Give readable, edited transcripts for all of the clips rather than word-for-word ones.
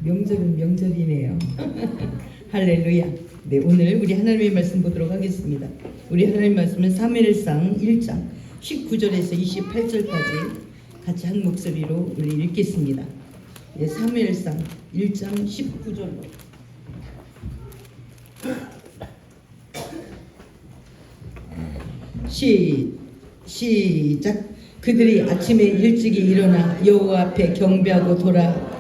명절은 명절이네요. 할렐루야. 네, 오늘 우리 하나님의 말씀 보도록 하겠습니다. 우리 하나님의 말씀은 사무엘상 1장 19절에서 28절까지 같이 한 목소리로 우리 읽겠습니다. 네, 사무엘상 1장 19절로 시작. 그들이 아침에 일찍이 일어나 여호와 앞에 경배하고 돌아가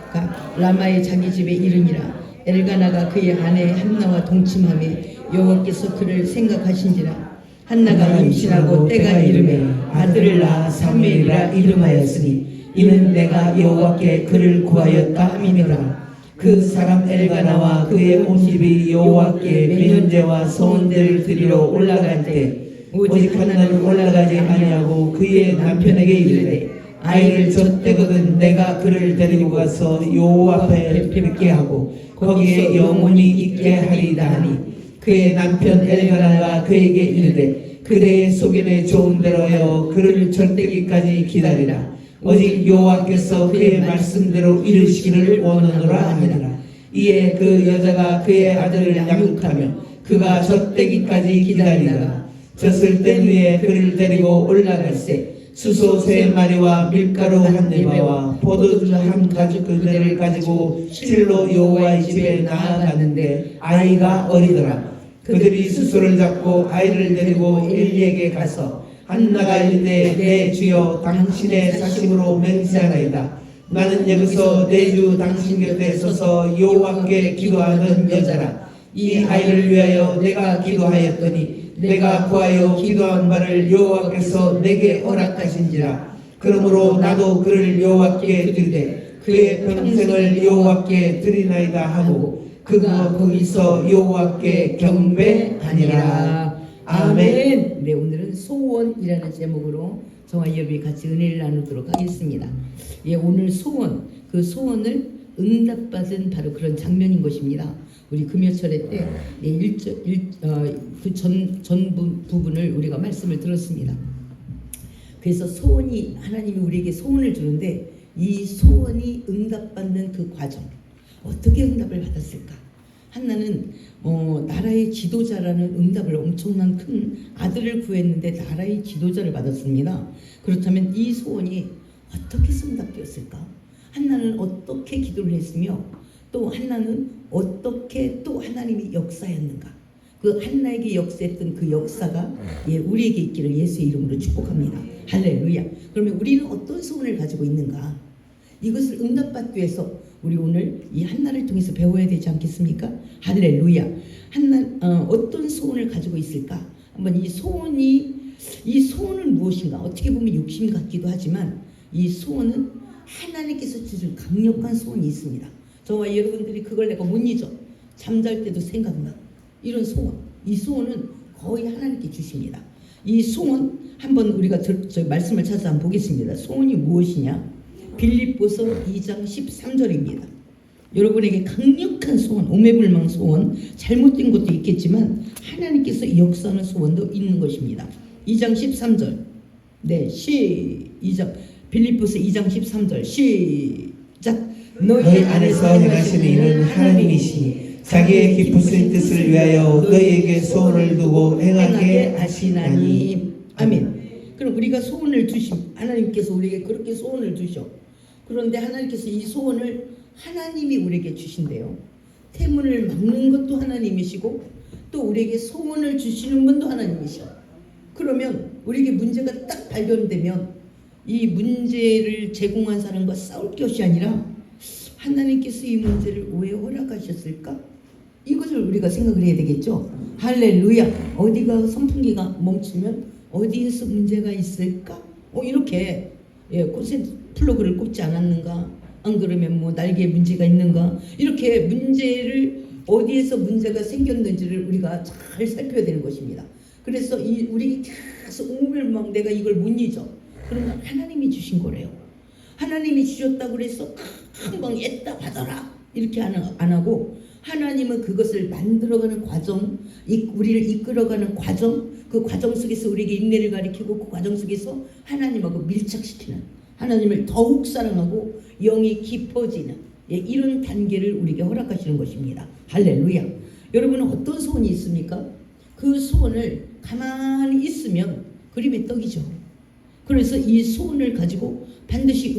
라마의 자기 집에 이르니라. 엘가나가 그의 아내 한나와 동침하매 여호와께서 그를 생각하신지라. 한나가 임신하고 때가 이르매 아들을 낳아 사무엘이라 이름하였으니 이는 내가 여호와께 그를 구하였다 함이니라. 그 사람 엘가나와 그의 온 집이 여호와께 매년제와 소원제를 드리러 올라갈 때 오직 한나는 올라가지 아니하고 그의 남편에게 이르되 아이를 젖대거든 내가 그를 데리고 가서 여호와 앞에 뵙게 하고 거기에 영원히 있게 하리이다 하니 그의 남편 엘가나가 그에게 이르되 그대의 소견에 좋은 대로 하여 그를 젖대기까지 기다리라. 오직 여호와께서 그의 말씀대로 이루시기를 원하노라 하니라. 이에 그 여자가 그의 아들을 양육하며 그가 젖대기까지 기다리다가 젖을 뗀 후에 그를 데리고 올라갈새 수소 3마리와 밀가루 1네바와 포도주 1가죽 그대를 가지고 실로 여호와의 집에 나아가는데 아이가 어리더라. 그들이 수소를 잡고 아이를 데리고 엘리에게 가서 한나가 이르되 내 주여 당신의 사심으로 맹세하나이다. 나는 여기서 내 주 당신 곁에 서서 여호와께 기도하는 여자라. 이 아이를 위하여 내가 기도하였더니 내가 구하여 기도한 바를 여호와께서 내게 허락하신지라. 그러므로 나도 그를 여호와께 드리되 그의 평생을 여호와께 드리나이다 하고 그가 거기서 여호와께 경배하니라. 아멘. 네, 오늘은 소원이라는 제목으로 저와 여러분이 같이 은혜를 나누도록 하겠습니다. 예, 오늘 소원, 그 소원을 응답받은 바로 그런 장면인 것입니다. 우리 금요철회 때 그 전 부분을 우리가 말씀을 들었습니다. 그래서 소원이 하나님이 우리에게 소원을 주는데 이 소원이 응답받는 그 과정 어떻게 응답을 받았을까? 한나는 나라의 지도자라는 응답을 엄청난 큰 아들을 구했는데 나라의 지도자를 받았습니다. 그렇다면 이 소원이 어떻게 응답되었을까? 한나는 어떻게 기도를 했으며 또 한나는 어떻게 또 하나님이 역사였는가? 그 한나에게 역사했던 그 역사가 우리에게 있기를 예수의 이름으로 축복합니다. 할렐루야. 그러면 우리는 어떤 소원을 가지고 있는가? 이것을 응답받기 위해서 우리 오늘 이 한나를 통해서 배워야 되지 않겠습니까? 할렐루야. 한나 어떤 소원을 가지고 있을까? 한번 이 소원은 무엇인가? 어떻게 보면 욕심 같기도 하지만 이 소원은 하나님께서 주신 강력한 소원이 있습니다. 저와 여러분들이 그걸 내가 못 잊어. 잠잘 때도 생각나. 이런 소원. 이 소원은 거의 하나님께 주십니다. 이 소원 한번 우리가 말씀을 찾아서 한번 보겠습니다. 소원이 무엇이냐? 빌립보서 2장 13절입니다. 여러분에게 강력한 소원, 오매불망 소원, 잘못된 것도 있겠지만 하나님께서 역사하는 소원도 있는 것입니다. 2장 13절. 네, 빌립보서 2장 13절 시작. 너희 안에서 행하시는 이는 하나님이시니 자기의 기쁘신 뜻을 위하여 너희에게 소원을 두고 행하게 하시나니. 아멘. 그럼 우리가 소원을 하나님께서 우리에게 그렇게 소원을 주셔. 그런데 하나님께서 이 소원을 하나님이 우리에게 주신대요. 태문을 막는 것도 하나님이시고 또 우리에게 소원을 주시는 분도 하나님이셔. 그러면 우리에게 문제가 딱 발견되면 이 문제를 제공한 사람과 싸울 것이 아니라 하나님께서 이 문제를 왜 허락하셨을까? 이것을 우리가 생각을 해야 되겠죠. 할렐루야. 어디가 선풍기가 멈추면 어디에서 문제가 있을까? 이렇게 콘센트 플러그를 꼽지 않았는가? 안 그러면 뭐 날개에 문제가 있는가? 이렇게 문제를 어디에서 문제가 생겼는지를 우리가 잘 살펴야 되는 것입니다. 그래서 우리 계속 오물막 내가 이걸 못 잊어. 그러면 하나님이 주신 거래요. 하나님이 주셨다고 그래서 금방 애따 받아라 이렇게 안 하고 하나님은 그것을 만들어가는 과정, 우리를 이끌어가는 과정, 그 과정 속에서 우리에게 인내를 가리키고 그 과정 속에서 하나님하고 밀착시키는, 하나님을 더욱 사랑하고 영이 깊어지는 이런 단계를 우리에게 허락하시는 것입니다. 할렐루야. 여러분은 어떤 소원이 있습니까? 그 소원을 가만히 있으면 그림의 떡이죠. 그래서 이 소원을 가지고 반드시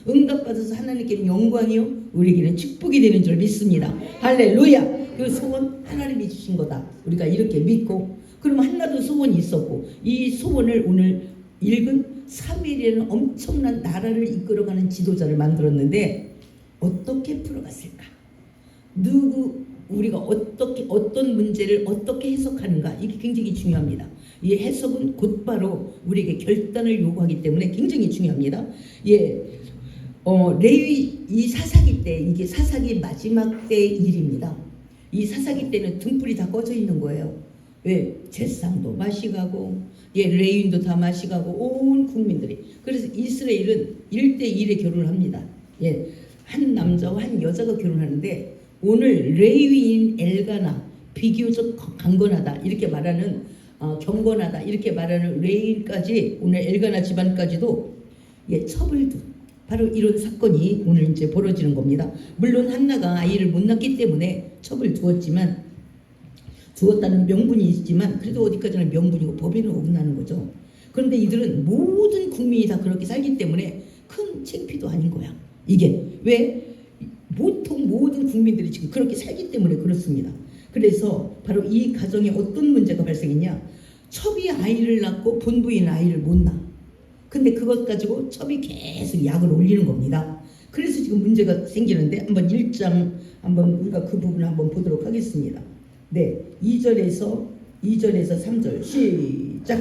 응답받아서 하나님께는 영광이요 우리에게는 축복이 되는 줄 믿습니다. 할렐루야. 그 소원 하나님이 주신 거다. 우리가 이렇게 믿고, 그럼 한나도 소원이 있었고 이 소원을 오늘 읽은 사무엘이라는 엄청난 나라를 이끌어가는 지도자를 만들었는데 어떻게 풀어갔을까? 우리가 어떤 문제를 어떻게 해석하는가, 이게 굉장히 중요합니다. 이 해석은 곧바로 우리에게 결단을 요구하기 때문에 굉장히 중요합니다. 레위 이 사사기 때, 이게 사사기 마지막 때의 일입니다. 이 사사기 때는 등불이 다 꺼져 있는 거예요. 왜? 제상도 마시가고 레위인도 다 마시가고 온 국민들이. 그래서 이스라엘은 1대1의 결혼을 합니다. 한 남자와 한 여자가 결혼하는데 오늘 레위인 엘가나, 비교적 강건하다 이렇게 말하는 경건하다 이렇게 말하는 레위인까지, 오늘 엘가나 집안까지도 첩을 둔 바로 이런 사건이 오늘 이제 벌어지는 겁니다. 물론 한나가 아이를 못 낳기 때문에 첩을 두었다는 명분이 있지만 그래도 어디까지나 명분이고 법에는 어긋나는 거죠. 그런데 이들은 모든 국민이 다 그렇게 살기 때문에 큰 창피도 아닌 거야. 이게 왜? 보통 모든 국민들이 지금 그렇게 살기 때문에 그렇습니다. 그래서 바로 이 가정에 어떤 문제가 발생했냐? 첩이 아이를 낳고 본부인 아이를 못 낳아. 근데 그것 가지고 첩이 계속 약을 올리는 겁니다. 그래서 지금 문제가 생기는데 한번 1장 한번 우리가 그 부분을 한번 보도록 하겠습니다. 2절에서 3절 시작.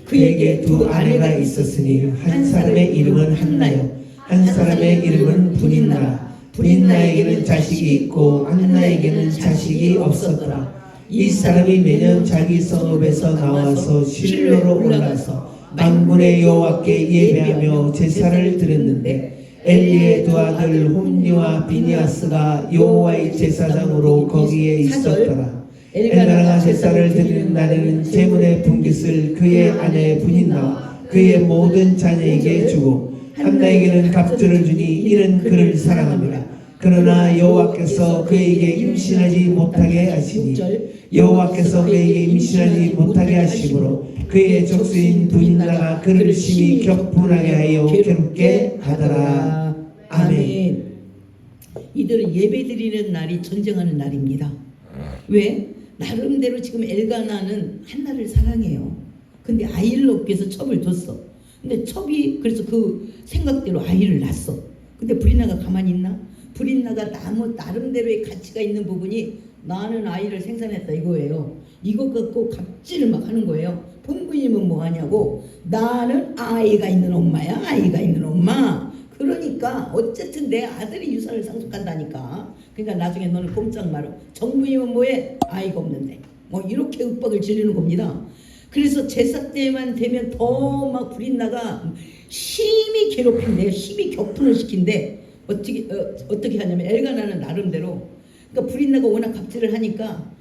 그에게 두 아내가 있었으니 한 사람의 이름은 한나요, 한 사람의 이름은 브린나. 브린나에게는 자식이 있고 한나에게는 자식이 없었더라. 이 사람이 매년 자기 성읍에서 나와서 실로로 올라가서 만군의 여호와께 예배하며 제사를 드렸는데 엘리의 두 아들 홈니와 비니아스가 여호와의 제사장으로 거기에 있었더라. 엘가나가 제사를 드리는 날에는 제물의 분깃을 그의 아내 브린나와 그의 모든 자녀에게 주고 한나에게는 갑주를 주니 이는 그를 사랑합니다. 그러나 여호와께서 그에게 임신하지 못하게 하시니 여호와께서 그에게 임신하지 못하게 하심으로 그의 족수인 브린나가 그를 심히 격분하게 하여 괴롭게 하더라. 아멘. 이들은 예배드리는 날이 전쟁하는 날입니다. 왜? 나름대로 지금 엘가나는 한나를 사랑해요. 근데 아이를 얻기 위해서 첩을 뒀어. 근데 첩이 그래서 그 생각대로 아이를 낳았어. 근데 브린나가 가만히 있나? 브린나가 나름대로의 가치가 있는 부분이 나는 아이를 생산했다 이거예요. 이것 갖고 갑질을 막 하는 거예요. 본부님은 뭐 하냐고. 나는 아이가 있는 엄마야. 아이가 있는 엄마. 그러니까 어쨌든 내 아들이 유산을 상속한다니까. 그러니까 나중에 너는 꼼짝 말어. 정부님은 뭐해? 아이가 없는데. 뭐 이렇게 윽박을 지르는 겁니다. 그래서 제사 때만 되면 더 막 브린나가 심히 괴롭힌대요. 심히 격분을 시킨대. 어떻게 하냐면 엘가나는 나름대로, 그러니까 브린나가 워낙 갑질을 하니까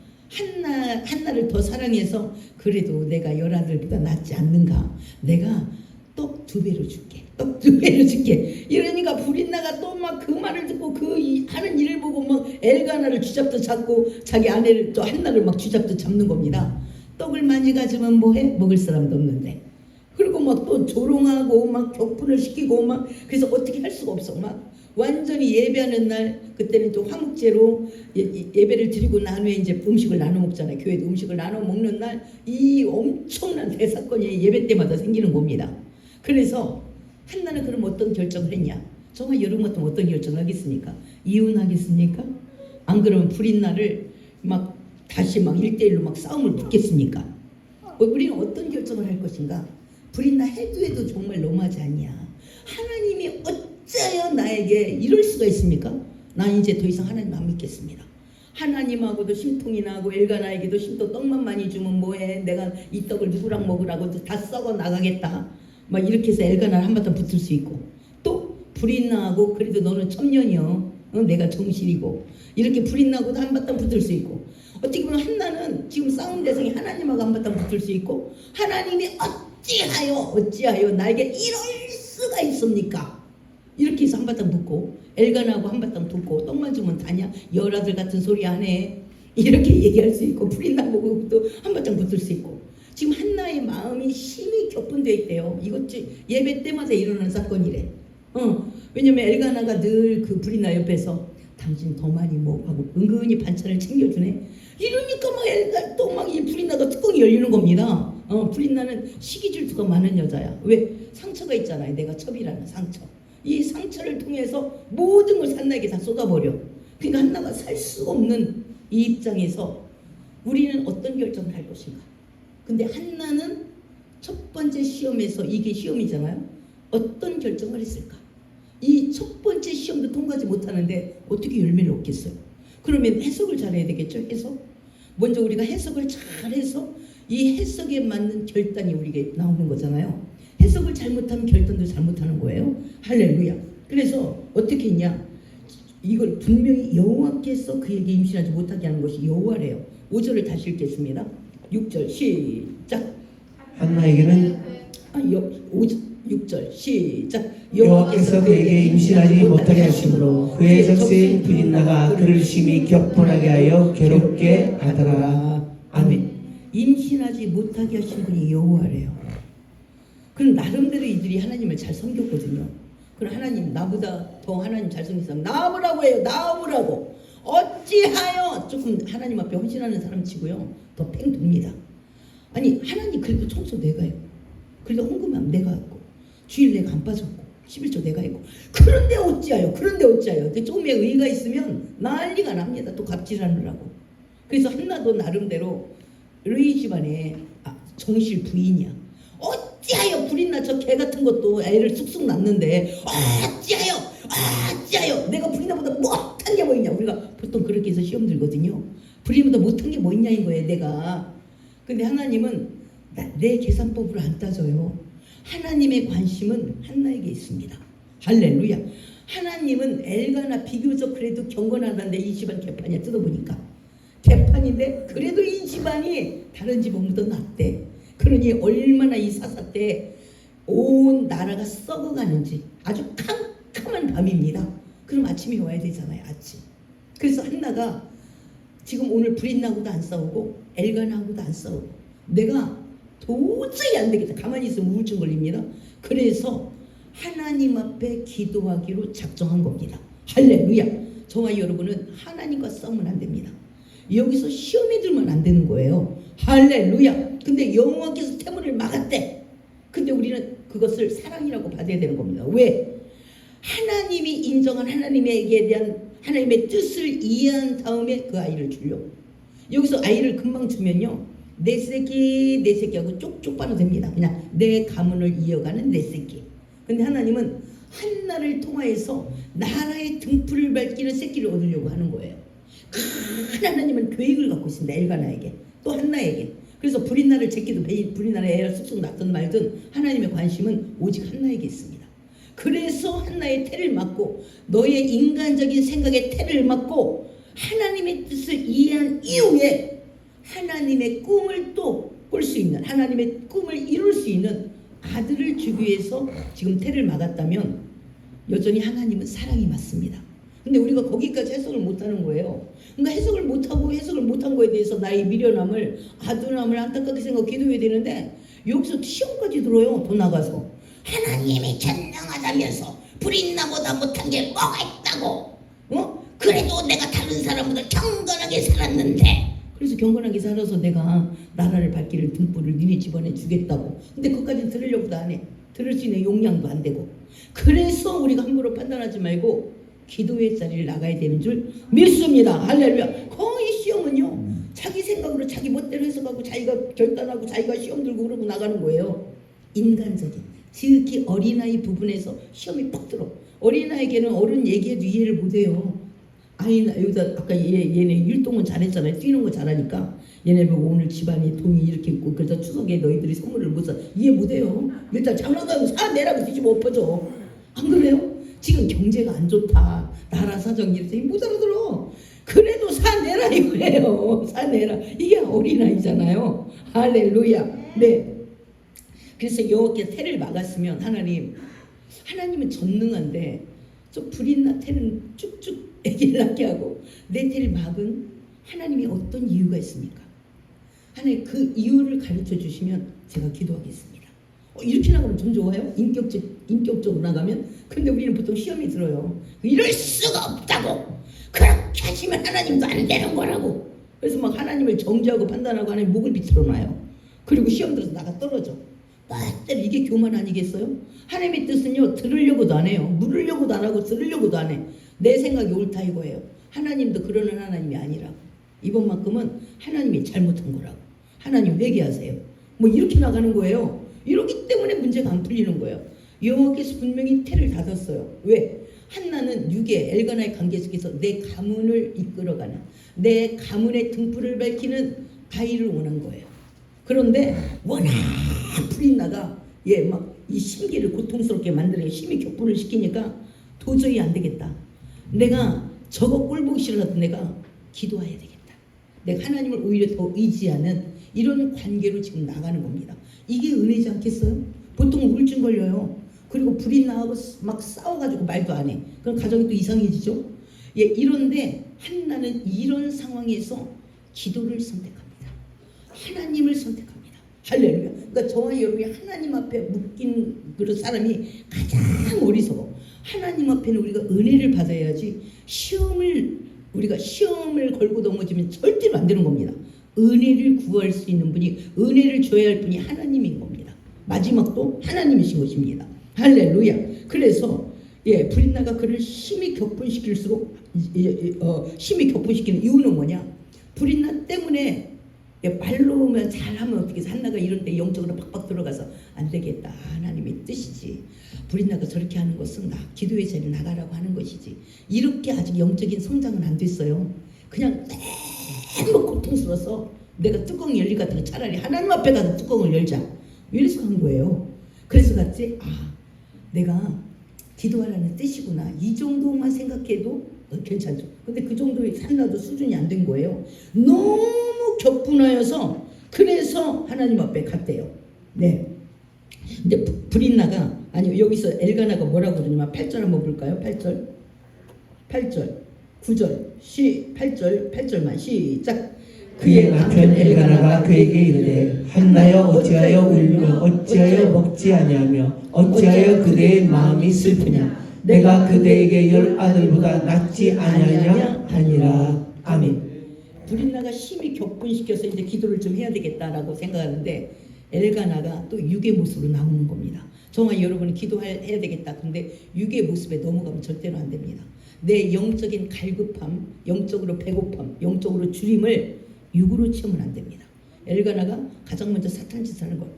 한나를 더 사랑해서, 그래도 내가 열아들보다 낫지 않는가, 내가 떡 2배로 줄게, 떡 2배로 줄게. 이러니까 브린나가 또 막 그 말을 듣고 하는 일을 보고 막 엘가나를 쥐잡듯 잡고 자기 아내를 또 한나를 막 쥐잡듯 잡는 겁니다. 떡을 많이 가지면 뭐해? 먹을 사람도 없는데. 그리고 막 또 조롱하고 막 격분을 시키고 막, 그래서 어떻게 할 수가 없어. 막 완전히 예배하는 날, 그때는 또 화목제로 예배를 드리고 난 후에 이제 음식을 나눠 먹잖아요. 교회도 음식을 나눠 먹는 날, 이 엄청난 대사건이 예배 때마다 생기는 겁니다. 그래서 한나는 그럼 어떤 결정을 했냐? 정말 여러분 같으면 어떤 결정을 하겠습니까? 이혼하겠습니까? 안 그러면 브린나를 막 다시 막 1대1로 막 싸움을 붙겠습니까? 우리는 어떤 결정을 할 것인가? 브린나 해도 정말 너무하지 않냐? 하나님이 어찌하여 나에게 이럴 수가 있습니까? 난 이제 더 이상 하나님 안 믿겠습니다. 하나님하고도 심통이 나고 엘가나에게도 심통, 떡만 많이 주면 뭐해? 내가 이 떡을 누구랑 먹으라고 다 썩어 나가겠다. 막 이렇게 해서 엘가나를 한바탕 붙을 수 있고, 또 브린나하고 그래도 너는 천년이여, 내가 정실이고, 이렇게 브린나하고도 한바탕 붙을 수 있고, 어떻게 보면 한나는 지금 싸움 대상이 하나님하고 한바탕 붙을 수 있고, 하나님이 어찌하여 나에게 이럴 수가 있습니까? 이렇게 해서 한바탕 붙고, 엘가나하고 한바탕 붙고, 떡만 주면 다냐? 열아들 같은 소리 안 해. 이렇게 얘기할 수 있고, 브린나하고 또 한바탕 붙을 수 있고. 지금 한나의 마음이 심히 격분되어 있대요. 이것 예배 때마다 일어나는 사건이래. 왜냐면 엘가나가 늘 그 브린나 옆에서 당신 더 많이 하고 은근히 반찬을 챙겨주네. 이러니까 막 또 막 이 브린나가 뚜껑이 열리는 겁니다. 브린나는 시기 질투가 많은 여자야. 왜? 상처가 있잖아요. 내가 첩이라는 상처. 이 상처를 통해서 모든 걸 한나에게 다 쏟아버려. 그러니까 한나가 살 수 없는 이 입장에서 우리는 어떤 결정을 할 것인가? 근데 한나는 첫 번째 시험에서, 이게 시험이잖아요. 어떤 결정을 했을까? 이 첫 번째 시험도 통과하지 못하는데 어떻게 열매를 얻겠어요? 그러면 해석을 잘해야 되겠죠? 해석. 먼저 우리가 해석을 잘해서 이 해석에 맞는 결단이 우리에게 나오는 거잖아요. 해석을 잘못하면 결단도 잘못하는 거예요. 할렐루야. 그래서 어떻게 했냐? 이걸 분명히 여호와께서 그에게 임신하지 못하게 하는 것이 여호와래요. 5절을 다시 읽겠습니다. 6절 시작. 한나에게는 6절 시작. 여호와께서 그에게 임신하지 못하게 하심으로 그의 적세인 브린나가 그를 심히 격분하게 하여 괴롭게 하더라. 아멘. 임신하지 못하게 하신 분이 여호와래요. 그럼 나름대로 이들이 하나님을 잘 섬겼거든요. 그럼 하나님, 나보다 더 하나님 잘 섬긴 사람 나오라고 해요. 나오라고. 어찌하여, 조금 하나님 앞에 헌신하는 사람 치고요, 더 팽 돕니다. 아니, 하나님 그래도 청소 내가 해요. 그래도 헌금하면 내가 하고, 주일 내가 안 빠졌고, 11조 내가 했고. 그런데 어찌하여. 조금의 의의가 있으면 난리가 납니다. 또 갑질하느라고. 그래서 한나도 나름대로 르이 집안의 정실 부인이야. 어찌하여 브린나 저 개 같은 것도 애를 쑥쑥 낳는데, 어찌하여 내가 브린나보다 못한 게 뭐 있냐. 우리가 보통 그렇게 해서 시험 들거든요. 브린나보다 못한 게 뭐 있냐인 거예요, 내가. 근데 하나님은 내 계산법으로 안 따져요. 하나님의 관심은 한나에게 있습니다. 할렐루야. 하나님은 엘가나 비교적 그래도 경건하다는데 이 집안 개판이야. 뜯어보니까 개판인데 그래도 이 집안이 다른 집안보다 낫대. 그러니 얼마나 이 사사 때 온 나라가 썩어가는지 아주 캄캄한 밤입니다. 그럼 아침이 와야 되잖아요. 아침. 그래서 한나가 지금 오늘 브린나하고도 안 싸우고 엘가나하고도 안 싸우고, 내가 도저히 안 되겠다. 가만히 있으면 우울증 걸립니다. 그래서 하나님 앞에 기도하기로 작정한 겁니다. 할렐루야. 저와 여러분은 하나님과 싸우면 안 됩니다. 여기서 시험에 들면 안 되는 거예요. 할렐루야. 근데 여호와께서 태문을 막았대. 근데 우리는 그것을 사랑이라고 받아야 되는 겁니다. 왜? 하나님이 인정한 하나님에게 대한 하나님의 뜻을 이해한 다음에 그 아이를 주려고. 여기서 아이를 금방 주면요, 내 새끼하고 쪽쪽 빨아도 됩니다. 그냥 내 가문을 이어가는 내 새끼. 근데 하나님은 한나를 통하여서 나라의 등불을 밝히는 새끼를 얻으려고 하는 거예요. 하나님은 계획을 갖고 있습니다. 엘가나에게, 또 한나에게. 그래서 불인 나를 제끼든 불인 나를 애를 쑥쑥 낳든 말든 하나님의 관심은 오직 한나에게 있습니다. 그래서 한나의 태를 막고 너의 인간적인 생각의 태를 막고 하나님의 뜻을 이해한 이후에 하나님의 꿈을 또 꿀 수 있는, 하나님의 꿈을 이룰 수 있는 아들을 주기 위해서 지금 태를 막았다면 여전히 하나님은 사랑이 맞습니다. 근데 우리가 거기까지 해석을 못하는 거예요. 그러니까 해석을 못하고 해석을 못한 거에 대해서 나의 미련함을, 아둔함을 안타깝게 생각하고 기도해야 되는데 여기서 시험까지 들어요. 더 나가서 하나님이 전능하다면서 불인 나보다 못한 게 뭐가 있다고, 그래도 내가 다른 사람보다 경건하게 살았는데, 그래서 경건하게 살아서 내가 나라를 밟기를 등불을 니네 집안에 주겠다고. 근데 그것까지 들으려고도 안 해. 들을 수 있는 용량도 안 되고. 그래서 우리가 함부로 판단하지 말고 기도의 자리를 나가야 되는 줄 믿습니다. 할렐루야. 거의 시험은요, 자기 생각으로 자기 멋대로 해석하고 자기가 결단하고 자기가 시험 들고 그러고 나가는 거예요. 인간적인, 특히 어린아이 부분에서 시험이 빡 들어. 어린아이에게는 어른 얘기해도 이해를 못해요. 아이나 여기다 아까 얘네 율동은 잘했잖아요. 뛰는 거 잘하니까 얘네 보고 오늘 집안이 돈이 이렇게 있고 그래서 추석에 너희들이 선물을 못 사. 이해 못해요. 일단 장난감을 사내라고 뒤집어 엎어져. 안 그래요? 지금 경제가 안 좋다, 나라 사정이 이렇게 못 알아들어. 그래도 사내라 이거예요. 사내라. 이게 어린아이잖아요. 할렐루야. 네. 그래서 여호와께 태를 막았으면 하나님은 전능한데 저 불인 나 태는 쭉쭉 애기를 낳게 하고 내 태를 막은 하나님이 어떤 이유가 있습니까? 하나님 그 이유를 가르쳐 주시면 제가 기도하겠습니다. 이렇게 나가면 좀 좋아요? 인격적으로 나가면. 근데 우리는 보통 시험이 들어요. 이럴 수가 없다고. 그렇게 하시면 하나님도 안 되는 거라고. 그래서 막 하나님을 정죄하고 판단하고 하나님 목을 비틀어 놔요. 그리고 시험 들어서 나가 떨어져. 맞대로 이게 교만 아니겠어요? 하나님의 뜻은요, 들으려고도 안 해요. 물으려고도 안 하고 들으려고도 안 해. 내 생각이 옳다 이거예요. 하나님도 그러는 하나님이 아니라고. 이번만큼은 하나님이 잘못한 거라고. 하나님 회개하세요. 뭐 이렇게 나가는 거예요. 이렇기 때문에 문제가 안 풀리는 거예요. 여호와께서 분명히 태를 닫았어요. 왜? 한나는 육의 엘가나의 관계 속에서 내 가문을 이끌어가는, 내 가문의 등불을 밝히는 아이를 원한 거예요. 그런데 워낙 불인나가 막 이 심기를 고통스럽게 만들어 심히 격분을 시키니까 도저히 안 되겠다. 내가 저거 꼴 보기 싫어서 내가 기도해야 되겠다. 내가 하나님을 오히려 더 의지하는 이런 관계로 지금 나가는 겁니다. 이게 은혜지 않겠어요? 보통 우울증 걸려요. 그리고 불이 나고 막 싸워가지고 말도 안 해. 그럼 가정이 또 이상해지죠. 이런데 한나는 이런 상황에서 기도를 선택합니다. 하나님을 선택합니다. 할렐루야. 그러니까 저와 여러분이 하나님 앞에 묶인 그런 사람이 가장 어리석어. 하나님 앞에는 우리가 은혜를 받아야지 우리가 시험을 걸고 넘어지면 절대로 안 되는 겁니다. 은혜를 구할 수 있는 분이, 은혜를 줘야 할 분이 하나님인 겁니다. 마지막도 하나님이신 것입니다. 할렐루야. 그래서 불인나가 그를 심히 격분시킬수록 심히 격분시키는 이유는 뭐냐? 불인나 때문에 말로만 잘하면 어떻게 해서 한나가 이런 데 영적으로 팍팍 들어가서 안 되겠다. 하나님의 뜻이지. 불인나가 저렇게 하는 것은 기도의 자리에 나가라고 하는 것이지. 이렇게 아직 영적인 성장은 안 됐어요. 그냥 너무 고통스러워서 내가 뚜껑 열릴 것 같은 거 차라리 하나님 앞에 가서 뚜껑을 열자. 이래서 간 거예요. 그래서 갔지. 내가 기도하라는 뜻이구나. 이 정도만 생각해도 괜찮죠. 근데 그 정도의 산나도 수준이 안 된 거예요. 너무 격분하여서 그래서 하나님 앞에 갔대요. 네. 근데 불인나가 여기서 엘가나가 뭐라고 그러냐면 8절 한번 볼까요? 8절 9절 8절만 시작. 그의 남편 엘가나가 그에게 이르되 한나여 어찌하여 울며 어찌하여 먹지 아니하며 어찌하여 그대의 마음이 슬프냐. 내가 그대에게 10 아들보다 낫지 아니하냐 하니라. 아멘. 불인나가 심히 격분시켜서 이제 기도를 좀 해야 되겠다라고 생각하는데 엘가나가 또 육의 모습으로 나오는 겁니다. 정말 여러분이 기도해야 되겠다. 근데 육의 모습에 넘어가면 절대로 안 됩니다. 내 영적인 갈급함, 영적으로 배고픔, 영적으로 주림을 육으로 채우면 안 됩니다. 엘가나가 가장 먼저 사탄 짓을 하는 거예요.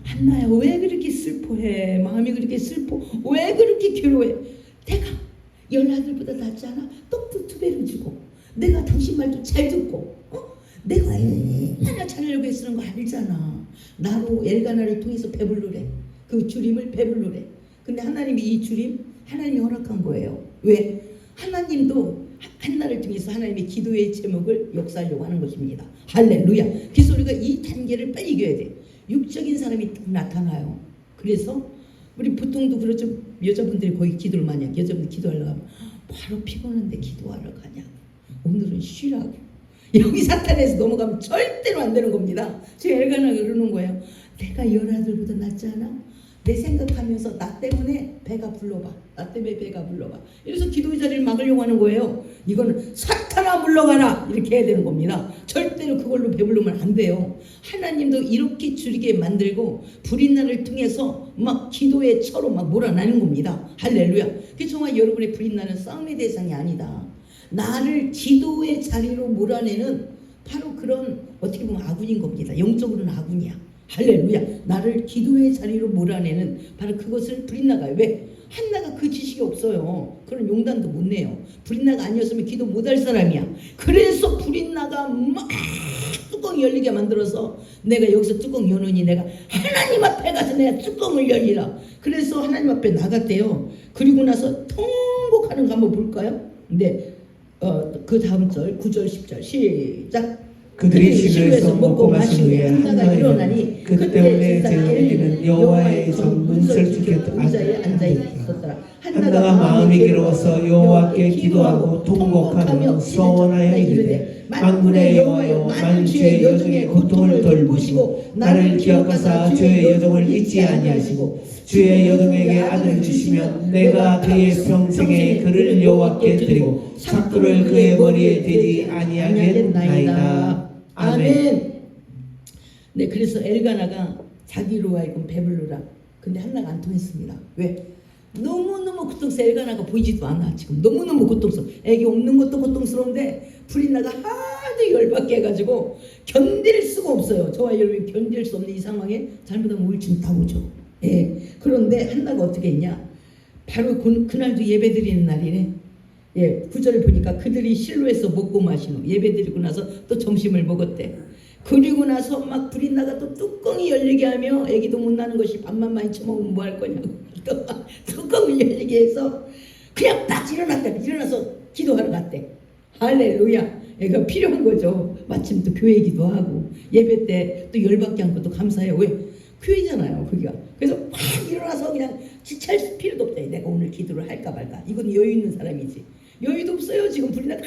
한나야 왜 그렇게 슬퍼해? 마음이 그렇게 슬퍼? 왜 그렇게 괴로워해? 내가 10 아들보다 낫지 않아? 떡도 2배로 주고 내가 당신 말도 잘 듣고 내가 얼마나 잘하려고 애쓰는 거 알아? 알잖아. 나로 엘가나를 통해서 배부르래. 그 주림을 배부르래. 근데 하나님이 이 주림 하나님이 허락한 거예요. 왜? 하나님도 한나를 통해서 하나님의 기도의 제목을 역사하려고 하는 것입니다. 할렐루야. 그래서 우리가 이 단계를 빨리 이겨야 돼. 육적인 사람이 딱 나타나요. 그래서 우리 보통도 그렇죠. 여자분들이 거의 기도를 많이 해요. 여자분들 기도하려고 하면 바로 피곤한데 기도하러 가냐고. 오늘은 쉬라고. 여기 사탄에서 넘어가면 절대로 안 되는 겁니다. 지금 엘가나가 그러는 거예요. 내가 열 아들보다 낫지 않아? 내 생각하면서 나 때문에 배가 불러봐. 나 때문에 배가 불러봐. 이래서 기도의 자리를 막으려고 하는 거예요. 이거는 사탄아 물러가라 이렇게 해야 되는 겁니다. 절대로 그걸로 배부르면 안 돼요. 하나님도 이렇게 줄이게 만들고 불인 날을 통해서 막 기도의 처로 막 몰아내는 겁니다. 할렐루야. 그 정말 여러분의 불인 날은 싸움의 대상이 아니다. 나를 기도의 자리로 몰아내는 바로 그런 어떻게 보면 아군인 겁니다. 영적으로는 아군이야. 할렐루야. 나를 기도의 자리로 몰아내는 바로 그것을 불인나가요. 왜? 한나가 그 지식이 없어요. 그런 용단도 못 내요. 불인나가 아니었으면 기도 못할 사람이야. 그래서 불인나가 막 뚜껑 열리게 만들어서 내가 여기서 뚜껑 여느니 내가 하나님 앞에 가서 내가 뚜껑을 열리라. 그래서 하나님 앞에 나갔대요. 그리고 나서 통곡하는 거 한번 볼까요? 네. 그 다음 절 9절 10절 시작. 그들이 시루에서 먹고 마신 후에 한나가 일어나니 그때문에 제사장에게는 여호와의 전 문설 지켰던 의자에 앉아 있었더라. 한나가 마음이 괴로워서 여호와께 기도하고 통곡하며 소원하여 이르되 만군의 여호와여 만주의 여종의 고통을 돌보시고 나를 기억하사 주의 여종을 잊지 아니하시고 주의 여종에게 아들을 주시면 내가 그의 평생에 그를 여호와께 드리고 삭도를 그의 머리에 대지 아니하겠나이다. 아멘. 네, 그래서 엘가나가 자기로 하여금 배불러라. 근데 한나가 안 통했습니다. 왜? 너무너무 고통스러워. 엘가나가 보이지도 않아. 지금 너무너무 고통스러워. 애기 없는 것도 고통스러운데 불인나가 하도 열받게 해가지고 견딜 수가 없어요. 저와 여러분이 견딜 수 없는 이 상황에 잘못하면 우울증 다 오죠. 예. 그런데 한나가 어떻게 했냐? 바로 그날도 예배 드리는 날이네. 예, 9절을 보니까 그들이 실로에서 먹고 마신 후 예배 드리고 나서 또 점심을 먹었대. 그리고 나서 막 불이 나가 또 뚜껑이 열리게 하며 애기도 못 나는 것이 밥만 많이 처먹으면 뭐 할 거냐고 또 뚜껑을 열리게 해서 그냥 딱 일어났대. 일어나서 기도하러 갔대. 할렐루야. 애가 필요한 거죠. 마침 또 교회 기도하고 예배 때 또 열받게 한 것도 감사해요. 왜? 교회잖아요 거기가. 그래서 막 일어나서 그냥 지체할 필요도 없다. 내가 오늘 기도를 할까 말까. 이건 여유 있는 사람이지. 여유도 없어요. 지금 불이 나가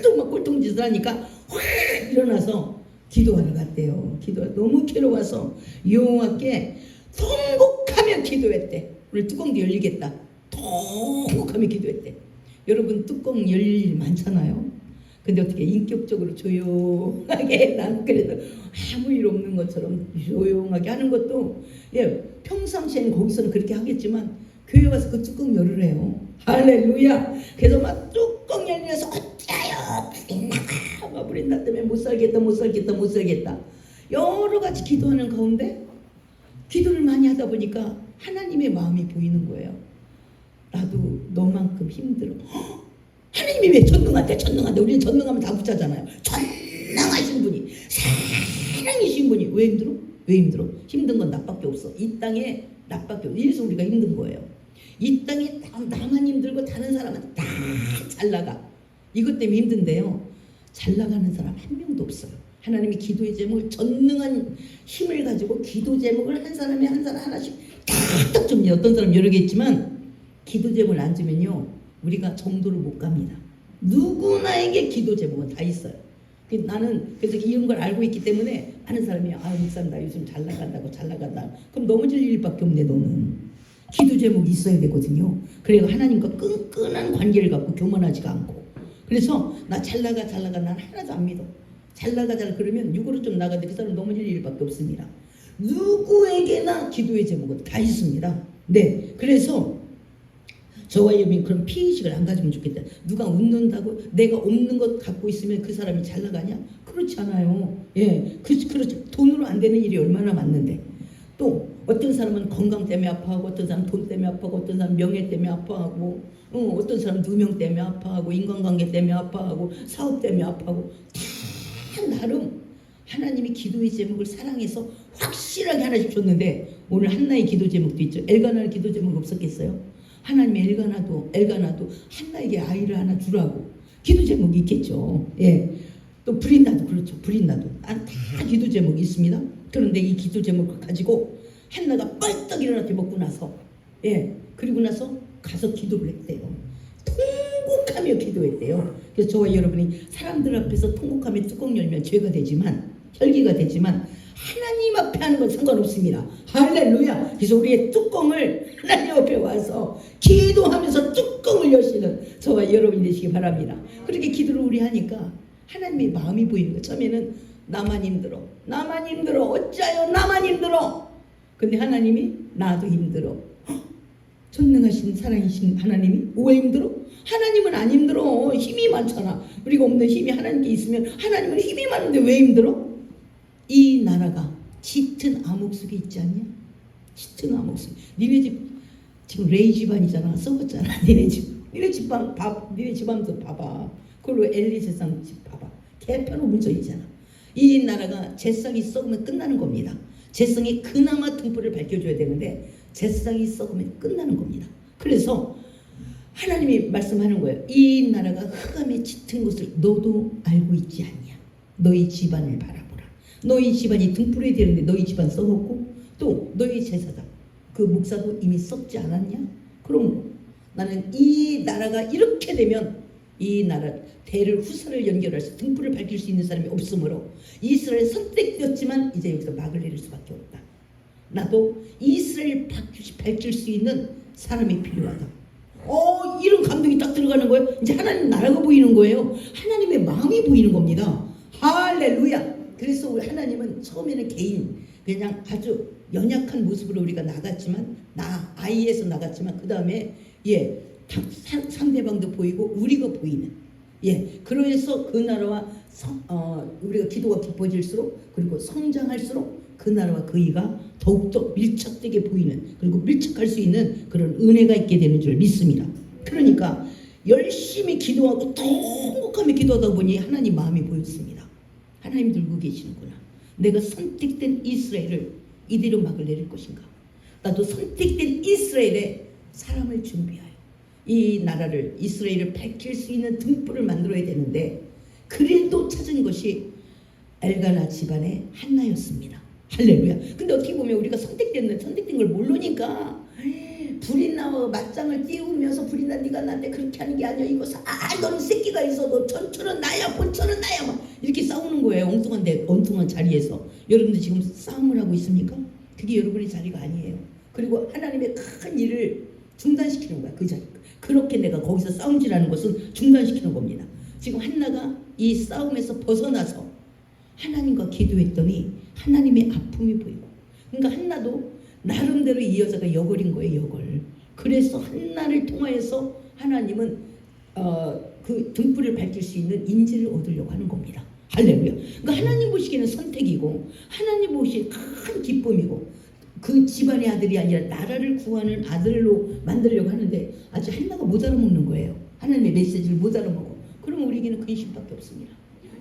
또 막 꼴통짓을 하니까 확 일어나서 기도하러 갔대요. 기도가 너무 괴로워서 여호와께 통곡하며 기도했대. 오늘 뚜껑도 열리겠다. 통곡하며 기도했대. 여러분 뚜껑 열릴 일 많잖아요. 근데 어떻게 인격적으로 조용하게 나는 그래도 아무 일 없는 것처럼 조용하게 하는 것도 예 평상시에는 거기서는 그렇게 하겠지만 교회 와서 그 뚜껑 열으래요. 할렐루야. 그래서 막 뚜껑 열려서 어찌하여 막 불이 나 때문에 못 살겠다 여러 가지 기도하는 가운데 기도를 많이 하다 보니까 하나님의 마음이 보이는 거예요. 나도 너만큼 힘들어. 하나님이 왜 전능한데 우리는 전능하면 다 붙자잖아요. 전능하신 분이 사랑이신 분이 왜 힘들어? 힘든 건 나밖에 없어. 이 땅에 나밖에 없어. 이래서 우리가 힘든 거예요. 이 땅에 나만 힘들고 다른 사람은 다 잘 나가. 이것 때문에 힘든데요. 잘 나가는 사람 한 명도 없어요. 하나님이 기도의 제목을 전능한 힘을 가지고 기도 제목을 한 사람이 하나씩 딱 줍니다. 어떤 사람 여러 개 있지만 기도 제목을 안 주면요 우리가 정도를 못 갑니다. 누구나에게 기도 제목은 다 있어요. 나는 그래서 이런 걸 알고 있기 때문에 많은 사람이 목사님 나 요즘 잘 나간다. 그럼 넘어질 일밖에 없네. 너는 기도 제목이 있어야 되거든요. 그래서 하나님과 끈끈한 관계를 갖고 교만하지가 않고. 그래서 나 잘 나가 난 하나도 안 믿어. 잘 나가 그러면 육으로 좀 나가는데 그 사람 넘어질 일밖에 없습니다. 누구에게나 기도의 제목은 다 있습니다. 네, 그래서 저와 여러분이 그런 피의식을 안 가지면 좋겠다. 누가 웃는다고 내가 없는 것 갖고 있으면 그 사람이 잘 나가냐? 그렇지 않아요. 예, 그렇죠. 돈으로 안 되는 일이 얼마나 많는데. 또 어떤 사람은 건강 때문에 아파하고, 어떤 사람은 돈 때문에 아파하고, 어떤 사람은 명예 때문에 아파하고, 어떤 사람은 누명 때문에 아파하고, 인간관계 때문에 아파하고, 사업 때문에 아파하고, 다 나름 하나님이 기도의 제목을 사랑해서 확실하게 하나씩 줬는데 오늘 한나의 기도 제목도 있죠. 엘가나의 기도 제목 없었겠어요? 하나님의 엘가나도 한나에게 아이를 하나 주라고 기도 제목이 있겠죠. 예. 또 브린나도 그렇죠. 브린나도 다 기도 제목이 있습니다. 그런데 이 기도 제목을 가지고 한나가 뻘떡 일어나서 먹고 나서 그리고 나서 가서 기도를 했대요. 통곡하며 기도했대요. 그래서 저와 여러분이 사람들 앞에서 통곡하며 뚜껑 열면 죄가 되지만 혈기가 되지만 하나님 앞에 하는 건 상관없습니다. 할렐루야. 그래서 우리의 뚜껑을 하나님 앞에 와서 기도하면서 뚜껑을 여시는 저와 여러분이 되시기 바랍니다. 그렇게 기도를 우리 하니까 하나님의 마음이 보이는 거예요. 처음에는 나만 힘들어 어찌하여 나만 힘들어. 근데 하나님이 나도 힘들어. 전능하신 사랑이신 하나님이 왜 힘들어? 하나님은 안 힘들어. 힘이 많잖아. 우리가 없는 힘이 하나님께 있으면 하나님은 힘이 많은데 왜 힘들어? 이 나라가 짙은 암흑 속에 있지 않냐? 짙은 암흑 속에. 니네 집 지금 레이 집안이잖아. 썩었잖아. 니네 집안도 봐봐. 그걸로 엘리 제상 집 봐봐. 개편으로 문제이잖아. 이 나라가 제상이 썩으면 끝나는 겁니다. 제상이 그나마 등불을 밝혀줘야 되는데 제상이 썩으면 끝나는 겁니다. 그래서 하나님이 말씀하는 거예요. 이 나라가 흑암에 짙은 것을 너도 알고 있지 않냐? 너희 집안을 바라보라. 너희 집안이 등불이 되는데 너희 집안 썩었고 또 너희 제사장 그 목사도 이미 썩지 않았냐? 그럼 나는 이 나라가 이렇게 되면 이 나라 대를 후사를 연결해서 등불을 밝힐 수 있는 사람이 없으므로 이스라엘 선택되었지만 이제 여기서 막을 내릴 수밖에 없다. 나도 이스라엘 밝힐 수 있는 사람이 필요하다. 이런 감동이 딱 들어가는 거예요. 이제 하나님 나라가 보이는 거예요. 하나님의 마음이 보이는 겁니다. 할렐루야. 그래서 우리 하나님은 처음에는 개인 그냥 아주 연약한 모습으로 우리가 나갔지만 아이에서 나갔지만 그 다음에 상대방도 보이고 우리가 보이는 그래서 그 나라와 우리가 기도가 깊어질수록 그리고 성장할수록 그 나라와 그 이가 더욱더 밀착되게 보이는 그리고 밀착할 수 있는 그런 은혜가 있게 되는 줄 믿습니다. 그러니까 열심히 기도하고 통곡하며 기도하다 보니 하나님 마음이 보였습니다. 하나님 들고 계시는구나. 내가 선택된 이스라엘을 이대로 막을 내릴 것인가. 나도 선택된 이스라엘에 사람을 준비하여 이 나라를 이스라엘을 밝힐 수 있는 등불을 만들어야 되는데 그래도 찾은 것이 엘가나 집안의 한나였습니다. 할렐루야. 근데 어떻게 보면 우리가 선택된 걸 모르니까 불이나 맞짱을 띄우면서 불이나 네가 나한테 그렇게 하는 게 아니야. 이거 너는 새끼가 있어. 너 전처는 나야 본처는 나야. 막 이렇게 싸우는 거예요. 엉뚱한 자리에서. 여러분들 지금 싸움을 하고 있습니까? 그게 여러분의 자리가 아니에요. 그리고 하나님의 큰 일을 중단시키는 거야. 그 자리. 그렇게 내가 거기서 싸움질하는 것은 중단시키는 겁니다. 지금 한나가 이 싸움에서 벗어나서 하나님과 기도했더니 하나님의 아픔이 보이고 그러니까 한나도 나름대로 이 여자가 여걸인 거예요. 여걸. 그래서 한나를 통하여서 하나님은 그 등불을 밝힐 수 있는 인지를 얻으려고 하는 겁니다. 할렐루야. 그러니까 하나님 보시기에는 선택이고 하나님 보시기에 큰 기쁨이고 그 집안의 아들이 아니라 나라를 구하는 아들로 만들려고 하는데 아직 한나가 못 알아먹는 거예요. 하나님의 메시지를 못 알아먹어. 그럼 우리에게는 근심밖에 없습니다.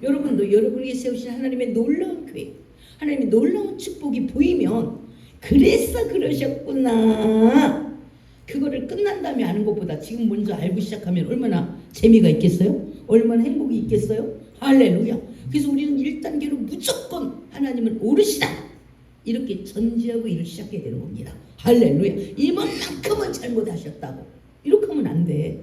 여러분도 여러분에게 세우신 하나님의 놀라운 계획, 하나님의 놀라운 축복이 보이면 그래서 그러셨구나. 그거를 끝난 다음에 아는 것보다 지금 먼저 알고 시작하면 얼마나 재미가 있겠어요? 얼마나 행복이 있겠어요? 할렐루야. 그래서 우리는 1단계로 무조건 하나님은 오르시다. 이렇게 전제하고 일을 시작해야 되는 겁니다. 할렐루야. 이번만큼은 잘못하셨다고. 이렇게 하면 안 돼.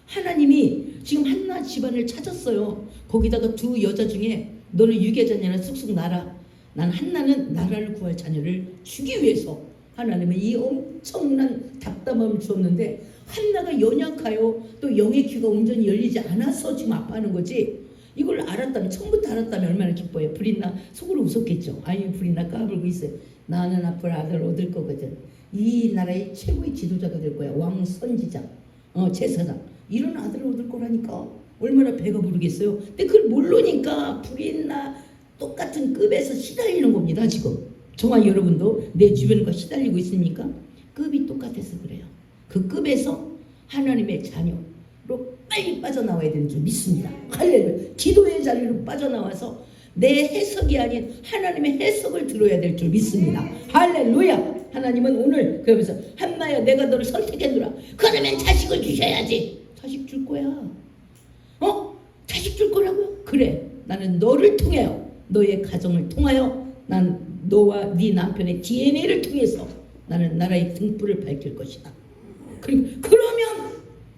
하나님이 지금 한나 집안을 찾았어요. 거기다가 두 여자 중에 너는 유괴자냐나 쑥쑥 나라. 난 한나는 나라를 구할 자녀를 주기 위해서 하나님은 이 엄청난 답답함을 주었는데 한나가 연약하여 또 영의 귀가 온전히 열리지 않아서 지금 아파하는 거지. 이걸 알았다면 처음부터 알았다면 얼마나 기뻐요. 불이나 속으로 웃었겠죠. 아니 불이나 까불고 있어요. 나는 앞으로 아들 얻을 거거든. 이 나라의 최고의 지도자가 될 거야. 왕 선지자, 제사장 이런 아들을 얻을 거라니까 얼마나 배가 부르겠어요. 근데 그걸 모르니까 불이나 똑같은 급에서 시달리는 겁니다. 지금 저와 여러분도 내 주변과 시달리고 있습니까? 급이 똑같아서 그래요. 그 급에서 하나님의 자녀로 빨리 빠져나와야 되는 줄 믿습니다. 할렐루야. 기도의 자리로 빠져나와서 내 해석이 아닌 하나님의 해석을 들어야 될 줄 믿습니다. 할렐루야. 하나님은 오늘 그러면서 한나야 내가 너를 선택했노라. 그러면 자식을 주셔야지. 자식 줄 거야. 자식 줄 거라고요? 그래. 나는 너를 통하여 너의 가정을 통하여 난 너와 네 남편의 DNA를 통해서 나는 나라의 등불을 밝힐 것이다. 그러면